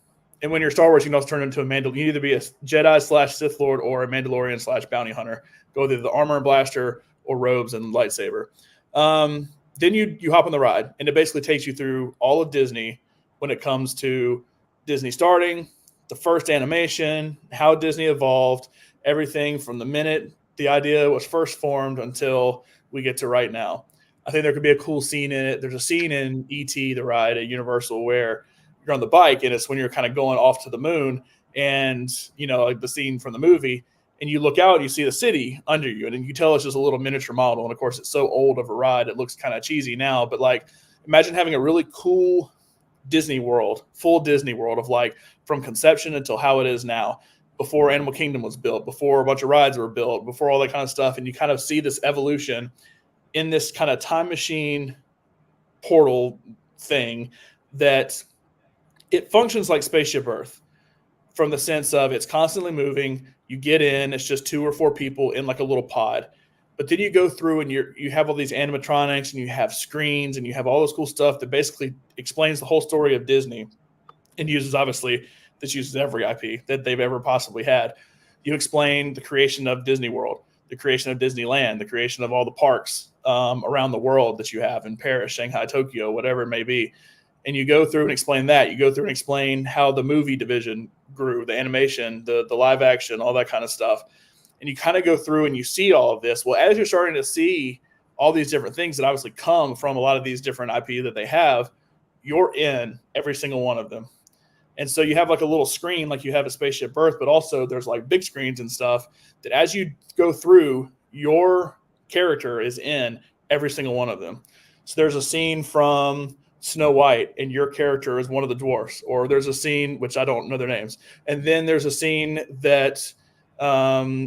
when you're Star Wars, you can also turn into a Mandalorian. You can either be a Jedi / Sith Lord or a Mandalorian / bounty hunter. Go with either the armor and blaster or robes and lightsaber. Then you hop on the ride, and it basically takes you through all of Disney when it comes to Disney starting, the first animation, how Disney evolved, everything from the minute the idea was first formed until we get to right now. I think there could be a cool scene in it. There's a scene in E.T., the ride at Universal, where you're on the bike, and it's when you're kind of going off to the moon, and like the scene from the movie, and you look out and you see the city under you, and you tell it's just a little miniature model. And of course, it's so old of a ride, it looks kind of cheesy now. But like, imagine having a really cool Disney World, full Disney World of like from conception until how it is now, before Animal Kingdom was built, before a bunch of rides were built, before all that kind of stuff. And you kind of see this evolution in this kind of time machine portal thing that it functions like Spaceship Earth from the sense of it's constantly moving. You get in, it's just 2 or 4 people in like a little pod. But then you go through and you have all these animatronics and you have screens and you have all this cool stuff that basically explains the whole story of Disney and uses every IP that they've ever possibly had. You explain the creation of Disney World, the creation of Disneyland, the creation of all the parks around the world that you have in Paris, Shanghai, Tokyo, whatever it may be. And you go through and explain that. You go through and explain how the movie division grew, the animation, the live action, all that kind of stuff. And you kind of go through and you see all of this. Well, as you're starting to see all these different things that obviously come from a lot of these different IP that they have, you're in every single one of them. And so you have like a little screen like you have at Spaceship Earth, but also there's like big screens and stuff that as you go through, your character is in every single one of them. So there's a scene from Snow White and your character is one of the dwarfs, or there's a scene, which I don't know their names. And then there's a scene that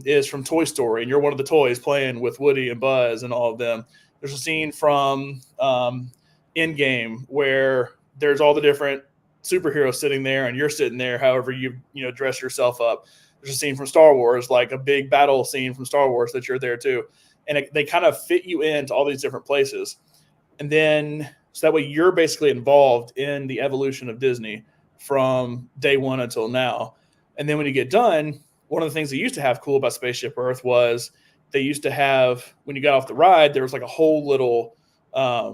is from Toy Story and you're one of the toys playing with Woody and Buzz and all of them. There's a scene from Endgame where there's all the different superheroes sitting there and you're sitting there however you dress yourself up. There's a scene from Star Wars, like a big battle scene from Star Wars that you're there too. And they kind of fit you into all these different places. And then so that way you're basically involved in the evolution of Disney from day one until now. And then when you get done, one of the things they used to have cool about Spaceship Earth was they used to have, when you got off the ride, there was like a whole little, I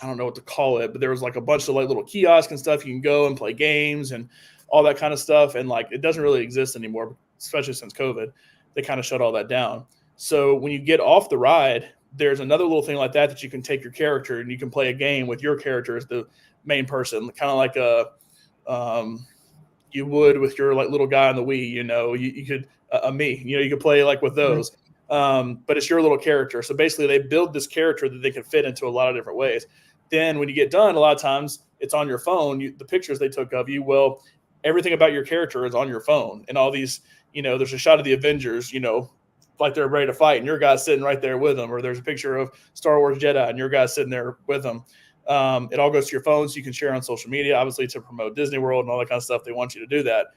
don't know what to call it, but there was like a bunch of like little kiosks and stuff. You can go and play games and all that kind of stuff. And like, it doesn't really exist anymore, especially since COVID. They kind of shut all that down. So when you get off the ride, there's another little thing like that you can take your character and you can play a game with your character as the main person, kind of like you would with your like little guy on the Wii. You could me. You could play like with those, but it's your little character. So basically, they build this character that they can fit into a lot of different ways. Then when you get done, a lot of times it's on your phone. The pictures they took of you, well, everything about your character is on your phone, and all these. There's a shot of the Avengers. Like they're ready to fight, and your guy's sitting right there with them. Or there's a picture of Star Wars Jedi, and your guy's sitting there with them. It all goes to your phone, so you can share on social media, obviously, to promote Disney World and all that kind of stuff. They want you to do that.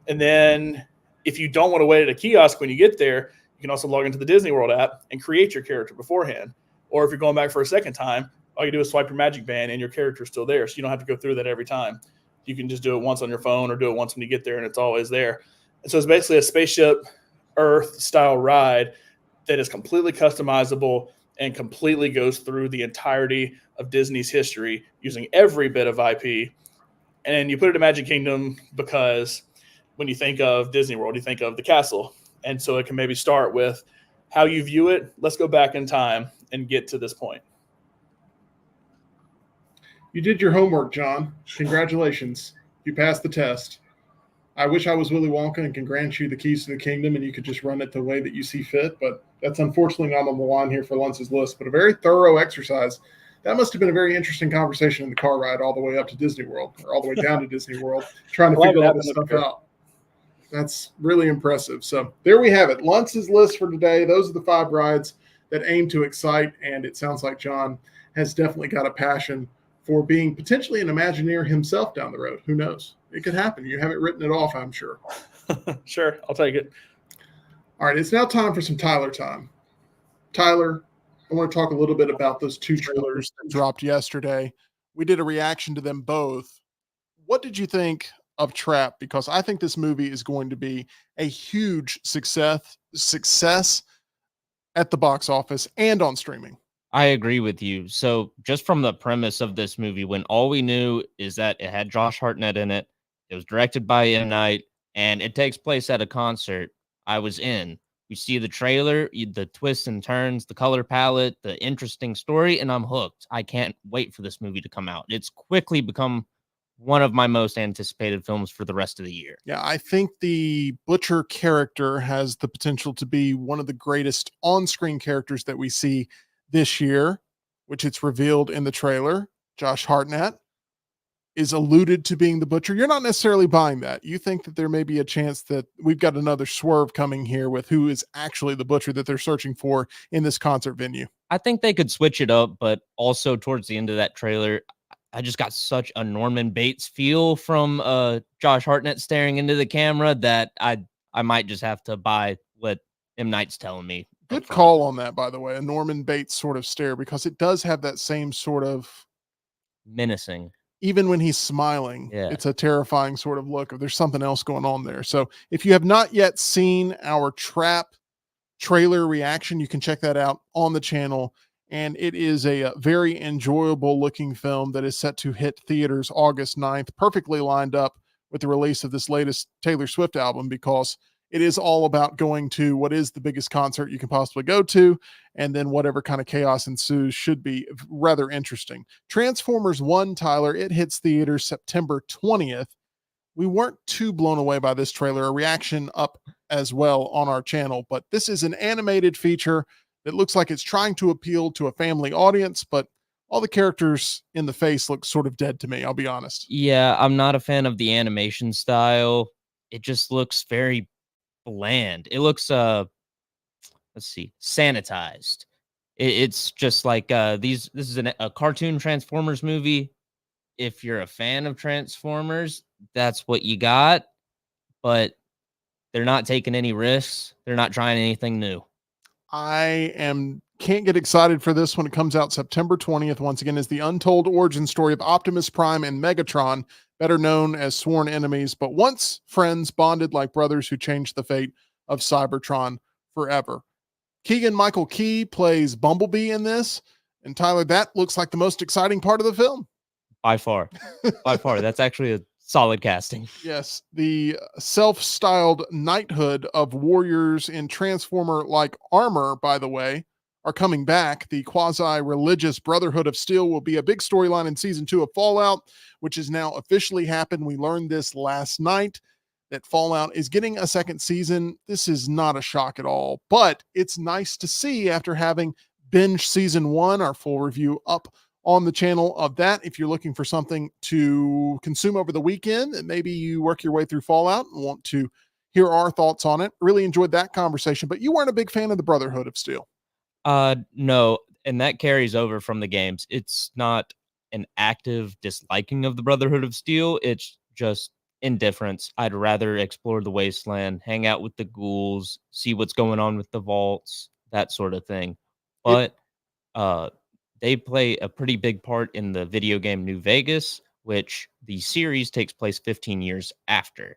And then if you don't want to wait at a kiosk when you get there, you can also log into the Disney World app and create your character beforehand. Or if you're going back for a second time, all you do is swipe your magic band, and your character's still there. So you don't have to go through that every time. You can just do it once on your phone or do it once when you get there, and it's always there. And so it's basically a Spaceship Earth style ride that is completely customizable and completely goes through the entirety of Disney's history using every bit of IP. And you put it in Magic Kingdom because when you think of Disney World, you think of the castle. And so it can maybe start with how you view it. Let's go back in time and get to this point. You did your homework, John. Congratulations. You passed the test. I wish I was Willy Wonka and can grant you the keys to the kingdom and you could just run it the way that you see fit, but that's unfortunately not on the line here for Lunce's list, but a very thorough exercise. That must have been a very interesting conversation in the car ride all the way up to Disney World, or all the way down to Disney World, trying to figure all this stuff out. That's really impressive. So there we have it. Lunce's list for today. Those are the 5 rides that aim to excite, and it sounds like John has definitely got a passion for being potentially an Imagineer himself down the road. Who knows? It could happen. You haven't written it off, I'm sure. Sure, I'll take it. All right, it's now time for some Tyler time. Tyler, I want to talk a little bit about those 2 trailers that dropped yesterday. We did a reaction to them both. What did you think of Trap? Because I think this movie is going to be a huge success at the box office and on streaming. I agree with you. So just from the premise of this movie, when all we knew is that it had Josh Hartnett in it, it was directed by M. Night, and it takes place at a concert, I was in. You see the trailer, the twists and turns, the color palette, the interesting story, and I'm hooked. I can't wait for this movie to come out. It's quickly become one of my most anticipated films for the rest of the year. Yeah, I think the Butcher character has the potential to be one of the greatest on-screen characters that we see this year, which it's revealed in the trailer. Josh Hartnett is alluded to being the Butcher. You're not necessarily buying that. You think that there may be a chance that we've got another swerve coming here with who is actually the Butcher that they're searching for in this concert venue. I think they could switch it up, but also towards the end of that trailer, I just got such a Norman Bates feel from Josh Hartnett staring into the camera that I might just have to buy what M. Night's telling me. Good call on that, by the way, a Norman Bates sort of stare, because it does have that same sort of menacing. Even when he's smiling, It's a terrifying sort of look. If there's something else going on there. So if you have not yet seen our Trap trailer reaction, you can check that out on the channel. And it is a very enjoyable looking film that is set to hit theaters August 9th, perfectly lined up with the release of this latest Taylor Swift album, because it is all about going to what is the biggest concert you can possibly go to, and then whatever kind of chaos ensues should be rather interesting. Transformers 1, Tyler, it hits theaters September 20th. We weren't too blown away by this trailer. A reaction up as well on our channel, but this is an animated feature that looks like it's trying to appeal to a family audience, but all the characters in the face look sort of dead to me, I'll be honest. Yeah, I'm not a fan of the animation style. It just looks very bland. It looks sanitized. It's just like this is a cartoon Transformers movie. If you're a fan of Transformers, that's what you got, but they're not taking any risks. They're not trying anything new. I am can't get excited for this when it comes out September 20th. Once again, is the untold origin story of Optimus Prime and Megatron, better known as sworn enemies, but once friends bonded like brothers who changed the fate of Cybertron forever. Keegan-Michael Key plays Bumblebee in this. And Tyler, that looks like the most exciting part of the film. By far. By far. That's actually a solid casting. Yes. The self-styled knighthood of warriors in Transformer-like armor, by the way, are coming back. The quasi-religious Brotherhood of Steel will be a big storyline in season 2 of Fallout, which has now officially happened. We learned this last night, that Fallout is getting a second season. This is not a shock at all, but it's nice to see after having binge season 1, our full review up on the channel of that. If you're looking for something to consume over the weekend, and maybe you work your way through Fallout and want to hear our thoughts on it, really enjoyed that conversation, but you weren't a big fan of the Brotherhood of Steel. No, and that carries over from the games. It's not an active disliking of the Brotherhood of Steel. It's just indifference. I'd rather explore the wasteland, hang out with the ghouls, see what's going on with the vaults, that sort of thing. But they play a pretty big part in the video game New Vegas, which the series takes place 15 years after.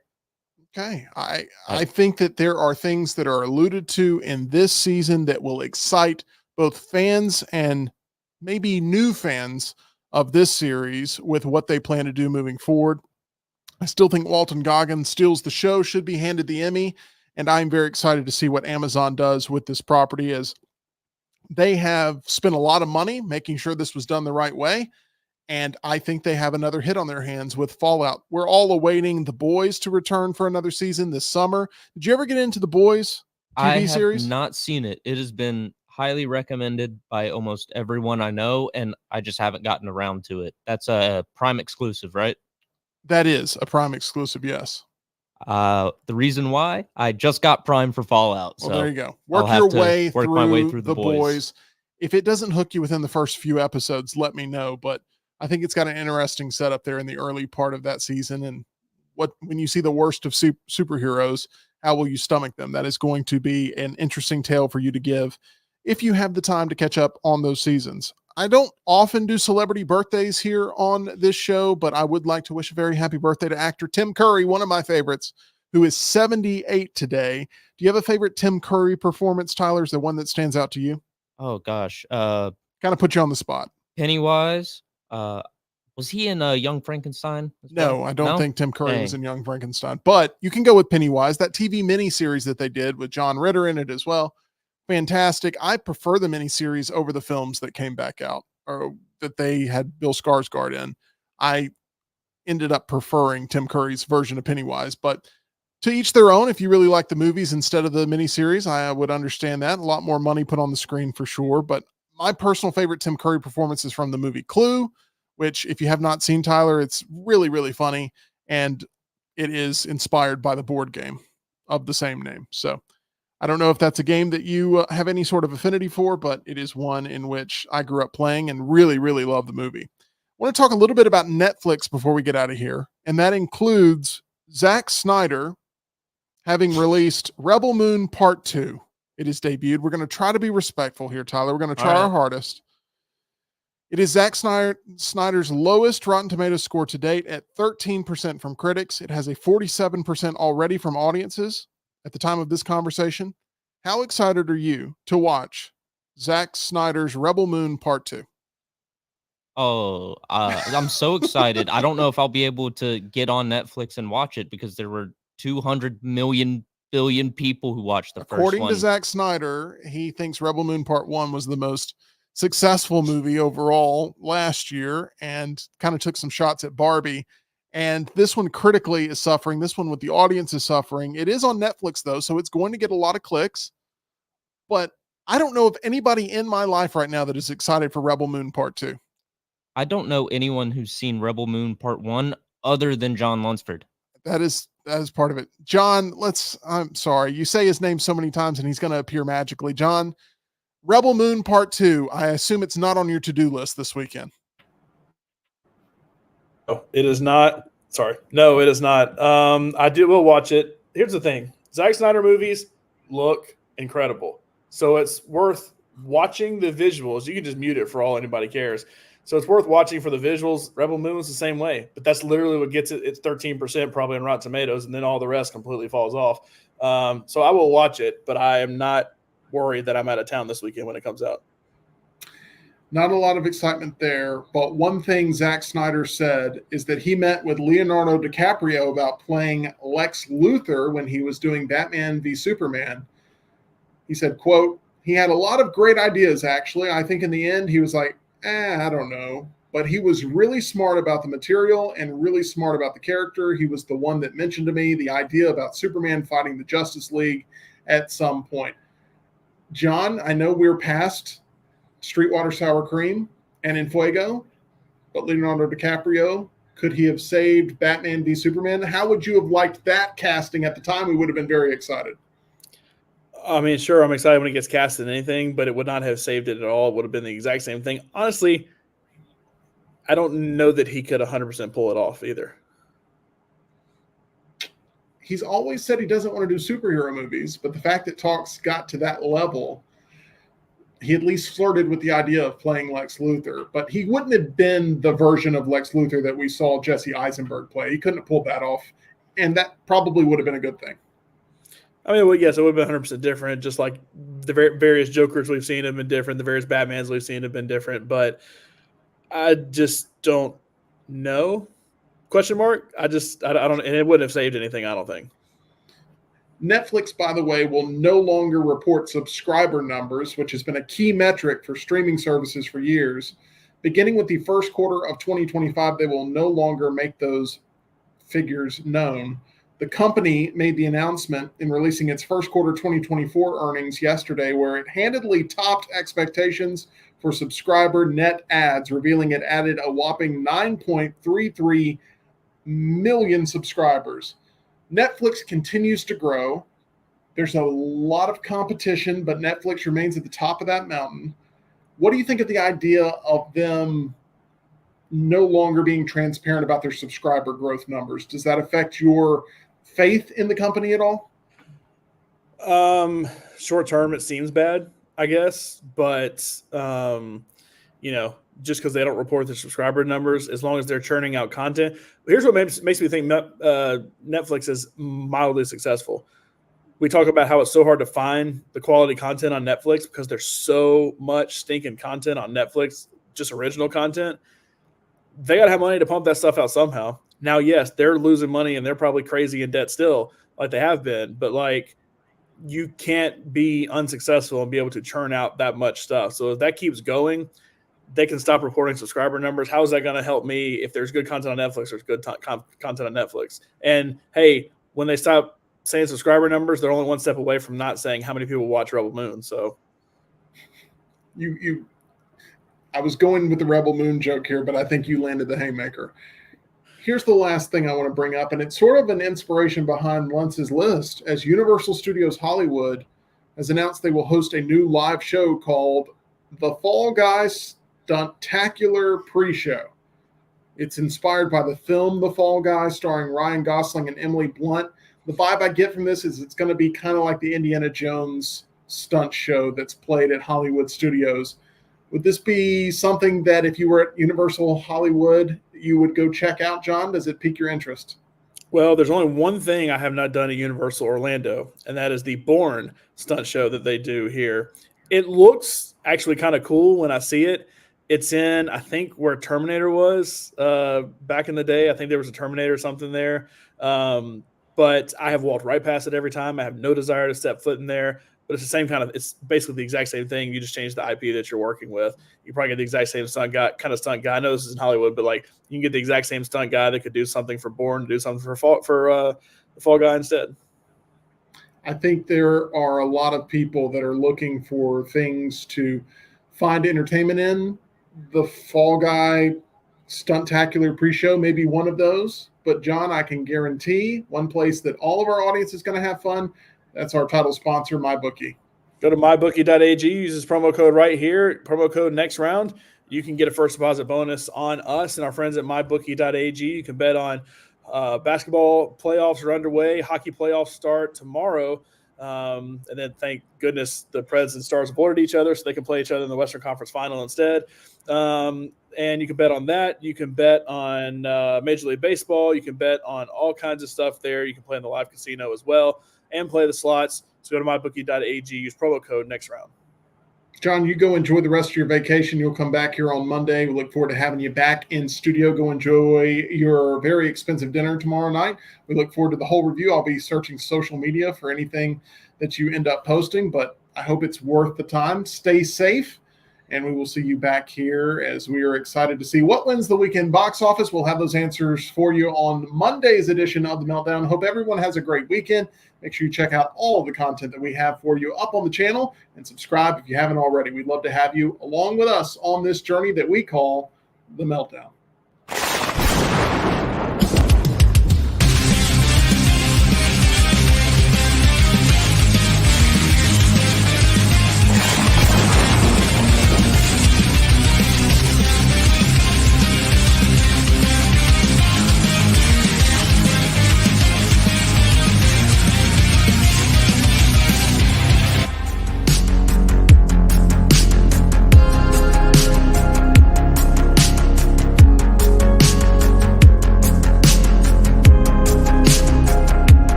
Okay. I think that there are things that are alluded to in this season that will excite both fans and maybe new fans of this series with what they plan to do moving forward. I still think Walton Goggins steals the show, should be handed the Emmy, and I'm very excited to see what Amazon does with this property, as they have spent a lot of money making sure this was done the right way, and I think they have another hit on their hands with Fallout. We're all awaiting The Boys to return for another season this summer. Did you ever get into The Boys TV series? I have not seen it. It has been highly recommended by almost everyone I know, and I just haven't gotten around to it. That's a Prime exclusive, right? That is a Prime exclusive, yes. The reason why I just got Prime for Fallout. Well, so there you go. Work my way through The Boys. If it doesn't hook you within the first few episodes, let me know. But I think it's got an interesting setup there in the early part of that season. And when you see the worst of superheroes, how will you stomach them? That is going to be an interesting tale for you to give if you have the time to catch up on those seasons. I don't often do celebrity birthdays here on this show, but I would like to wish a very happy birthday to actor Tim Curry, one of my favorites, who is 78 today. Do you have a favorite Tim Curry performance, Tyler? Is there one that stands out to you? Oh, gosh. Kind of put you on the spot. Pennywise. Was he in Young Frankenstein? No, I don't think Tim Curry was in Young Frankenstein, but you can go with Pennywise, that TV miniseries that they did with John Ritter in it as well. Fantastic. I prefer the miniseries over the films that came back out, or that they had Bill Skarsgård in. I ended up preferring Tim Curry's version of Pennywise, but to each their own. If you really like the movies instead of the miniseries, I would understand that. A lot more money put on the screen for sure, but my personal favorite Tim Curry performance is from the movie Clue, which, if you have not seen, Tyler, it's really, really funny, and it is inspired by the board game of the same name. So I don't know if that's a game that you have any sort of affinity for, but it is one in which I grew up playing and really, really love the movie. I want to talk a little bit about Netflix before we get out of here, and that includes Zack Snyder having released Rebel Moon Part 2. It is debuted. We're going to try to be respectful here, Tyler. We're going to try our hardest. It is Zack Snyder's lowest Rotten Tomatoes score to date at 13% from critics. It has a 47% already from audiences at the time of this conversation. How excited are you to watch Zack Snyder's Rebel Moon Part 2? Oh, I'm so excited. I don't know if I'll be able to get on Netflix and watch it because there were 200 billion people who watched the first one. According to Zack Snyder, he thinks Rebel Moon Part 1 was the most successful movie overall last year, and kind of took some shots at Barbie. And this one critically is suffering. This one with the audience is suffering. It is on Netflix though, so it's going to get a lot of clicks. But I don't know of anybody in my life right now that is excited for Rebel Moon Part 2. I don't know anyone who's seen Rebel Moon Part 1 other than John Lunsford. That is part of it. John, I'm sorry. You say his name so many times and he's going to appear magically. John, Rebel Moon Part 2. I assume it's not on your to-do list this weekend. Oh, it is not. Sorry. No, it is not. We'll watch it. Here's the thing. Zack Snyder movies look incredible. So it's worth watching the visuals. You can just mute it for all anybody cares. So it's worth watching for the visuals. Rebel Moon's the same way, but that's literally what gets it. It's 13% probably on Rotten Tomatoes, and then all the rest completely falls off. So I will watch it, but I am not worried that I'm out of town this weekend when it comes out. Not a lot of excitement there, but one thing Zack Snyder said is that he met with Leonardo DiCaprio about playing Lex Luthor when he was doing Batman v Superman. He said, quote, "He had a lot of great ideas, actually. I think in the end he was like, I don't know. But he was really smart about the material and really smart about the character. He was the one that mentioned to me the idea about Superman fighting the Justice League at some point." John, I know we're past Sweetwater Sour Cream and Infuego, but Leonardo DiCaprio, could he have saved Batman v Superman? How would you have liked that casting at the time? We would have been very excited. I mean, sure, I'm excited when it gets cast in anything, but it would not have saved it at all. It would have been the exact same thing. Honestly, I don't know that he could 100% pull it off either. He's always said he doesn't want to do superhero movies, but the fact that talks got to that level, he at least flirted with the idea of playing Lex Luthor, but he wouldn't have been the version of Lex Luthor that we saw Jesse Eisenberg play. He couldn't have pulled that off, and that probably would have been a good thing. I mean, well, yes, it would have been 100% different, just like the various Jokers we've seen have been different, the various Batmans we've seen have been different, but I just don't know. Question mark? I don't, and it wouldn't have saved anything, I don't think. Netflix, by the way, will no longer report subscriber numbers, which has been a key metric for streaming services for years. Beginning with the first quarter of 2025, they will no longer make those figures known. The company made the announcement in releasing its first quarter 2024 earnings yesterday, where it handedly topped expectations for subscriber net adds, revealing it added a whopping 9.33 million subscribers. Netflix continues to grow. There's a lot of competition, but Netflix remains at the top of that mountain. What do you think of the idea of them no longer being transparent about their subscriber growth numbers? Does that affect your faith in the company at all? Short term, it seems bad, I guess, but just because they don't report their subscriber numbers, as long as they're churning out content. Here's what makes me think Netflix is mildly successful. We talk about how it's so hard to find the quality content on Netflix because there's so much stinking content on Netflix, just original content. They got to have money to pump that stuff out somehow. Now, yes, they're losing money and they're probably crazy in debt still, like they have been. But, like, you can't be unsuccessful and be able to churn out that much stuff. So if that keeps going, they can stop reporting subscriber numbers. How is that going to help me if there's good content on Netflix? There's good content on Netflix. And, hey, when they stop saying subscriber numbers, they're only one step away from not saying how many people watch Rebel Moon. So I was going with the Rebel Moon joke here, but I think you landed the haymaker. Here's the last thing I want to bring up, and it's sort of an inspiration behind Lunce's list, as Universal Studios Hollywood has announced they will host a new live show called The Fall Guys Stuntacular Pre-Show. It's inspired by the film The Fall Guys, starring Ryan Gosling and Emily Blunt. The vibe I get from this is it's going to be kind of like the Indiana Jones stunt show that's played at Hollywood Studios. Would this be something that if you were at Universal Hollywood, you would go check out, John? Does it pique your interest? Well, there's only one thing I have not done at Universal Orlando, and that is the Bourne stunt show that they do here. It looks actually kind of cool when I see it. It's in, I think, where Terminator was back in the day. I think there was a Terminator or something there. But I have walked right past it every time. I have no desire to step foot in there. But it's the same kind of, it's basically the exact same thing. You just change the IP that you're working with. You probably get the exact same stunt guy. I know this is in Hollywood, but like you can get the exact same stunt guy that could do something for Bourne, do something for the Fall Guy instead. I think there are a lot of people that are looking for things to find entertainment in. The Fall Guy Stuntacular Pre-Show may be one of those. But John, I can guarantee one place that all of our audience is going to have fun. That's our title sponsor, MyBookie. Go to mybookie.ag, use this promo code right here, promo code next round. You can get a first deposit bonus on us and our friends at mybookie.ag. You can bet on basketball playoffs are underway. Hockey playoffs start tomorrow. And then thank goodness the Preds and Stars avoided each other so they can play each other in the Western Conference Final instead. And you can bet on that. You can bet on Major League Baseball. You can bet on all kinds of stuff there. You can play in the live casino as well and play the slots. So go to mybookie.ag, use promo code next round. John, you go enjoy the rest of your vacation. You'll come back here on Monday. We look forward to having you back in studio. Go enjoy your very expensive dinner tomorrow night. We look forward to the whole review. I'll be searching social media for anything that you end up posting, but I hope it's worth the time. Stay safe, and we will see you back here as we are excited to see what wins the weekend box office. We'll have those answers for you on Monday's edition of The Meltdown. Hope everyone has a great weekend. Make sure you check out all of the content that we have for you up on the channel and subscribe if you haven't already. We'd love to have you along with us on this journey that we call The Meltdown.